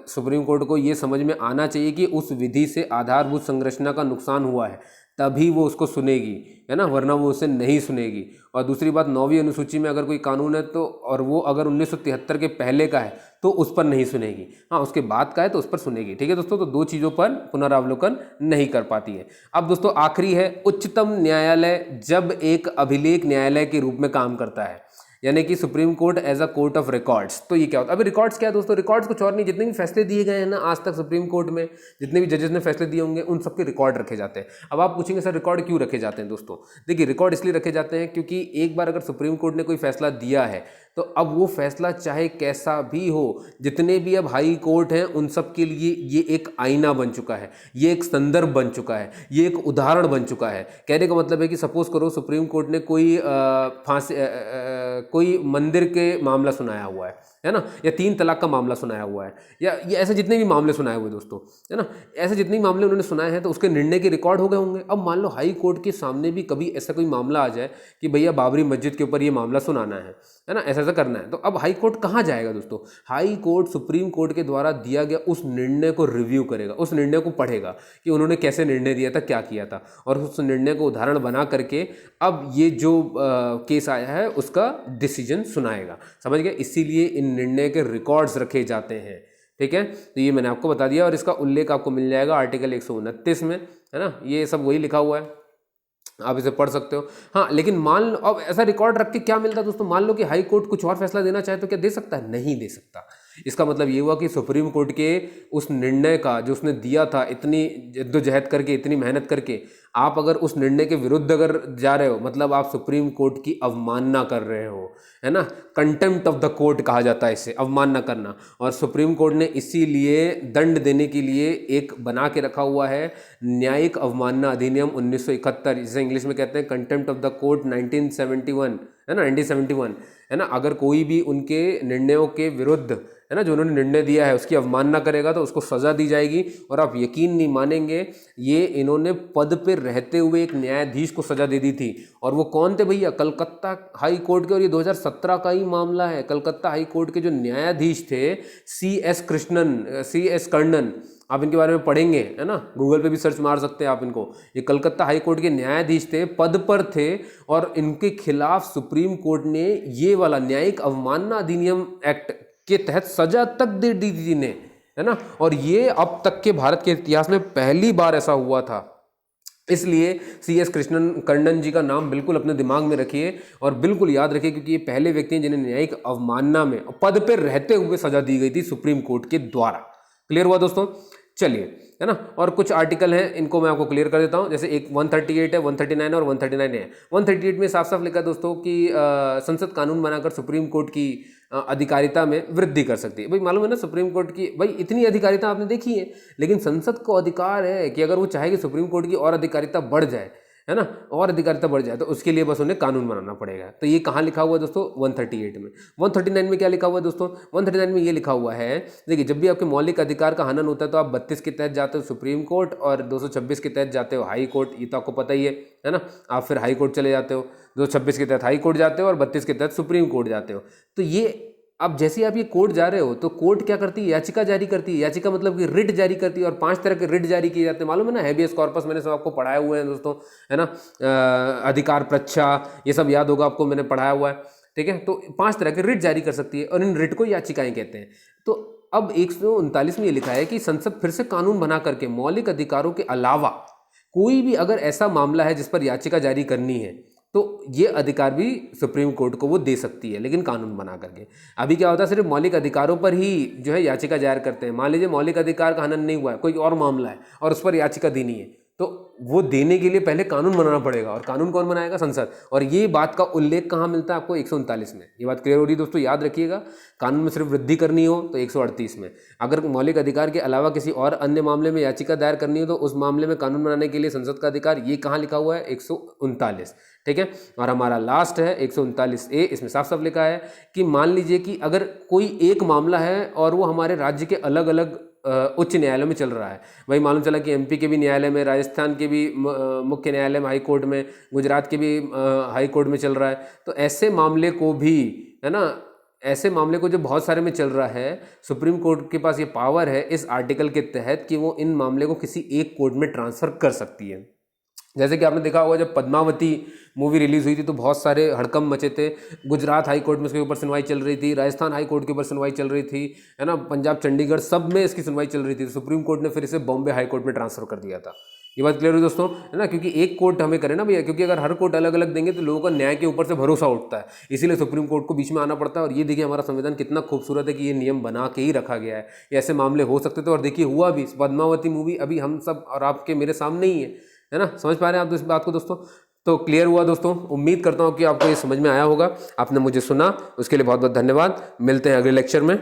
A: सुप्रीम कोर्ट को ये समझ में आना चाहिए कि उस विधि से आधारभूत संरचना का नुकसान हुआ है, तभी वो उसको सुनेगी, है ना, वरना वो उसे नहीं सुनेगी। और दूसरी बात, 9वीं अनुसूची में अगर कोई कानून है तो, और वो अगर 1973 के पहले का है तो उस पर नहीं सुनेगी, हाँ उसके बाद का है तो उस पर सुनेगी। ठीक है दोस्तों, तो दो चीज़ों पर पुनरावलोकन नहीं कर पाती है। अब दोस्तों आखिरी है, उच्चतम न्यायालय जब एक अभिलेख न्यायालय के रूप में काम करता है, यानी कि supreme court as a court of records. तो ये क्या होता है? अभी रिकॉर्ड्स क्या है दोस्तों? रिकॉर्ड्स कुछ और नहीं, जितने भी फैसले दिए गए हैं ना आज तक सुप्रीम कोर्ट में, जितने भी जजेस ने फैसले दिए होंगे उन सबके रिकॉर्ड रखे जाते हैं। अब आप पूछेंगे सर रिकॉर्ड क्यों रखे जाते हैं? दोस्तों देखिए, रिकॉर्ड इसलिए रखे जाते हैं क्योंकि एक बार अगर सुप्रीम कोर्ट ने कोई फैसला दिया है तो अब वो फैसला चाहे कैसा भी हो, जितने भी अब हाई कोर्ट हैं उन सब के लिए ये एक आईना बन चुका है, ये एक संदर्भ बन चुका है, ये एक उदाहरण बन चुका है। कहने का मतलब है कि सपोज करो सुप्रीम कोर्ट ने कोई मंदिर के मामला सुनाया हुआ है ना, या 3 तलाक का मामला सुनाया हुआ है, या ये ऐसे जितने भी मामले सुनाए हुए दोस्तों, है ना, ऐसे जितने भी मामले उन्होंने सुनाए हैं तो उसके निर्णय के रिकॉर्ड हो गए होंगे। अब मान लो हाई कोर्ट के सामने भी कभी ऐसा कोई मामला आ जाए कि भैया बाबरी मस्जिद के ऊपर ये मामला सुनाना है ना, ऐसा करना है, तो अब हाई कोर्ट कहाँ जाएगा दोस्तों? हाई कोर्ट सुप्रीम कोर्ट के द्वारा दिया गया उस निर्णय को रिव्यू करेगा, उस निर्णय को पढ़ेगा कि उन्होंने कैसे निर्णय दिया था, क्या किया था, और उस निर्णय को उदाहरण बना करके अब ये जो केस आया है उसका डिसीजन सुनाएगा। समझ गए? इसीलिए इन निर्णय के रिकॉर्ड्स रखे जाते हैं। ठीक है, तो ये मैंने आपको बता दिया, और इसका उल्लेख आपको मिल जाएगा आर्टिकल 129 में, है ना, ये सब वही लिखा हुआ है, आप इसे पढ़ सकते हो। हाँ, लेकिन मान लो अब ऐसा रिकॉर्ड रख के क्या मिलता है दोस्तों? मान लो कि हाई कोर्ट कुछ और फैसला देना चाहे तो क्या दे सकता है? नहीं दे सकता। इसका मतलब ये हुआ कि सुप्रीम कोर्ट के उस निर्णय का जो उसने दिया था, इतनी जद्दोजहद करके, इतनी मेहनत करके, आप अगर उस निर्णय के विरुद्ध अगर जा रहे हो, मतलब आप सुप्रीम कोर्ट की अवमानना कर रहे हो, है ना। कंटेम्प्ट ऑफ द कोर्ट कहा जाता है इसे, अवमानना करना। और सुप्रीम कोर्ट ने इसीलिए दंड देने के लिए एक बना के रखा हुआ है, न्यायिक अवमानना अधिनियम 1971, जिसे इंग्लिश में कहते हैं कंटेम्प्ट ऑफ द कोर्ट 1971, है ना, 1971, है ना। अगर कोई भी उनके निर्णयों के विरुद्ध, है ना, जो उन्होंने निर्णय दिया है उसकी अवमानना करेगा तो उसको सज़ा दी जाएगी। और आप यकीन नहीं मानेंगे, ये इन्होंने पद पर रहते हुए एक न्यायाधीश को सज़ा दे दी थी, और वो कौन थे भैया? कलकत्ता हाई कोर्ट के, और ये 2017 का ही मामला है। कलकत्ता हाई कोर्ट के जो न्यायाधीश थे CS कर्णन, आप इनके बारे में पढ़ेंगे, है ना, गूगल पे भी सर्च मार सकते हैं आप इनको। ये कलकत्ता हाई कोर्ट के न्यायाधीश थे, पद पर थे, और इनके खिलाफ सुप्रीम कोर्ट ने ये वाला न्यायिक अवमानना अधिनियम एक्ट के तहत सजा तक दे दी थी इन्हें, है ना। और ये अब तक के भारत के इतिहास में पहली बार ऐसा हुआ था। इसलिए CS कर्णन जी का नाम बिल्कुल अपने दिमाग में रखिए और बिल्कुल याद रखिए, क्योंकि ये पहले व्यक्ति हैं जिन्हें न्यायिक अवमानना में पद पर रहते हुए सजा दी गई थी सुप्रीम कोर्ट के द्वारा। क्लियर हुआ दोस्तों? चलिए, है ना, और कुछ आर्टिकल हैं, इनको मैं आपको क्लियर कर देता हूं। जैसे एक 138 है, 139 और 139 है। 138 में साफ साफ लिखा दोस्तों कि संसद कानून बनाकर सुप्रीम कोर्ट की अधिकारिता में वृद्धि कर सकती है। भाई मालूम है ना, सुप्रीम कोर्ट की भाई इतनी अधिकारिता आपने देखी है, लेकिन संसद को अधिकार है कि अगर वो चाहे कि सुप्रीम कोर्ट की और अधिकारिता बढ़ जाए, है ना, और अधिकारिता बढ़ जाए, तो उसके लिए बस उन्हें कानून बनाना पड़ेगा। तो ये कहाँ लिखा हुआ है दोस्तों? 138 में। 139 में क्या लिखा हुआ है दोस्तों? 139 में ये लिखा हुआ है, देखिए, जब भी आपके मौलिक अधिकार का हनन होता है तो आप 32 के तहत जाते हो सुप्रीम कोर्ट और 226 के तहत जाते हो हाई कोर्ट। ये तो आपको पता ही है ना। आप फिर हाई कोर्ट चले जाते हो, 226 के तहत हाई कोर्ट जाते हो और 32 के तहत सुप्रीम कोर्ट जाते हो। तो ये अब जैसे आप ये कोर्ट जा रहे हो तो कोर्ट क्या करती है? याचिका जारी करती है। याचिका मतलब कि रिट जारी करती है, और 5 तरह के रिट जारी किए जाते हैं, मालूम है ना। हैबियस कॉर्पस मैंने सब आपको पढ़ाए हुए हैं दोस्तों, है ना। अधिकार प्रच्छा, ये सब याद होगा आपको, मैंने पढ़ाया हुआ है। ठीक है, तो 5 तरह के रिट जारी कर सकती है और इन रिट को याचिकाएं कहते हैं। तो अब 139 में ये लिखा है कि संसद फिर से कानून बना करके मौलिक अधिकारों के अलावा कोई भी अगर ऐसा मामला है जिस पर याचिका जारी करनी है, तो ये अधिकार भी सुप्रीम कोर्ट को वो दे सकती है, लेकिन कानून बना करके। अभी क्या होता है, सिर्फ मौलिक अधिकारों पर ही जो है याचिका दायर करते हैं। मान लीजिए मौलिक अधिकार का हनन नहीं हुआ है, कोई और मामला है और उस पर याचिका देनी है, तो वो देने के लिए पहले कानून बनाना पड़ेगा, और कानून कौन बनाएगा? संसद। और ये बात का उल्लेख कहाँ मिलता है आपको? 139 में। ये बात क्लियर हो रही है दोस्तों, याद रखिएगा। कानून में सिर्फ वृद्धि करनी हो तो 138 में, अगर मौलिक अधिकार के अलावा किसी और अन्य मामले में याचिका दायर करनी हो तो उस मामले में कानून बनाने के लिए संसद का अधिकार, ये कहाँ लिखा हुआ है? 139, ठीक है। और हमारा लास्ट है 139A, इसमें साफ साफ लिखा है कि मान लीजिए कि अगर कोई एक मामला है और वो हमारे राज्य के अलग अलग उच्च न्यायालय में चल रहा है, वही मालूम चला कि एमपी के भी न्यायालय में, राजस्थान के भी मुख्य न्यायालय में, हाई कोर्ट में, गुजरात के भी हाई कोर्ट में चल रहा है, तो ऐसे मामले को भी, है ना, ऐसे मामले को जो बहुत सारे में चल रहा है, सुप्रीम कोर्ट के पास ये पावर है इस आर्टिकल के तहत कि वो इन मामले को किसी एक कोर्ट में ट्रांसफर कर सकती है। जैसे कि आपने देखा होगा जब पद्मावती मूवी रिलीज हुई थी तो बहुत सारे हड़कंप मचे थे। गुजरात हाई कोर्ट में इसके ऊपर सुनवाई चल रही थी, राजस्थान हाई कोर्ट के ऊपर सुनवाई चल रही थी, है ना, पंजाब, चंडीगढ़, सब में इसकी सुनवाई चल रही थी। सुप्रीम कोर्ट ने फिर इसे बॉम्बे हाई कोर्ट में ट्रांसफर कर दिया था। ये बात क्लियर हुई दोस्तों, है ना, क्योंकि एक कोर्ट हमें करे ना भैया, क्योंकि अगर हर कोर्ट अलग अलग देंगे तो लोगों का न्याय के ऊपर से भरोसा उठता है, इसीलिए सुप्रीम कोर्ट को बीच में आना पड़ता है। और ये देखिए हमारा संविधान कितना खूबसूरत है कि ये नियम बना के ही रखा गया है, ऐसे मामले हो सकते थे। और देखिए हुआ भी, पद्मावती मूवी अभी हम सब और आपके मेरे सामने ही है ना। समझ पा रहे हैं आप इस बात को दोस्तों? तो क्लियर हुआ दोस्तों, उम्मीद करता हूँ कि आपको ये समझ में आया होगा। आपने मुझे सुना, उसके लिए बहुत बहुत धन्यवाद। मिलते हैं अगले लेक्चर में।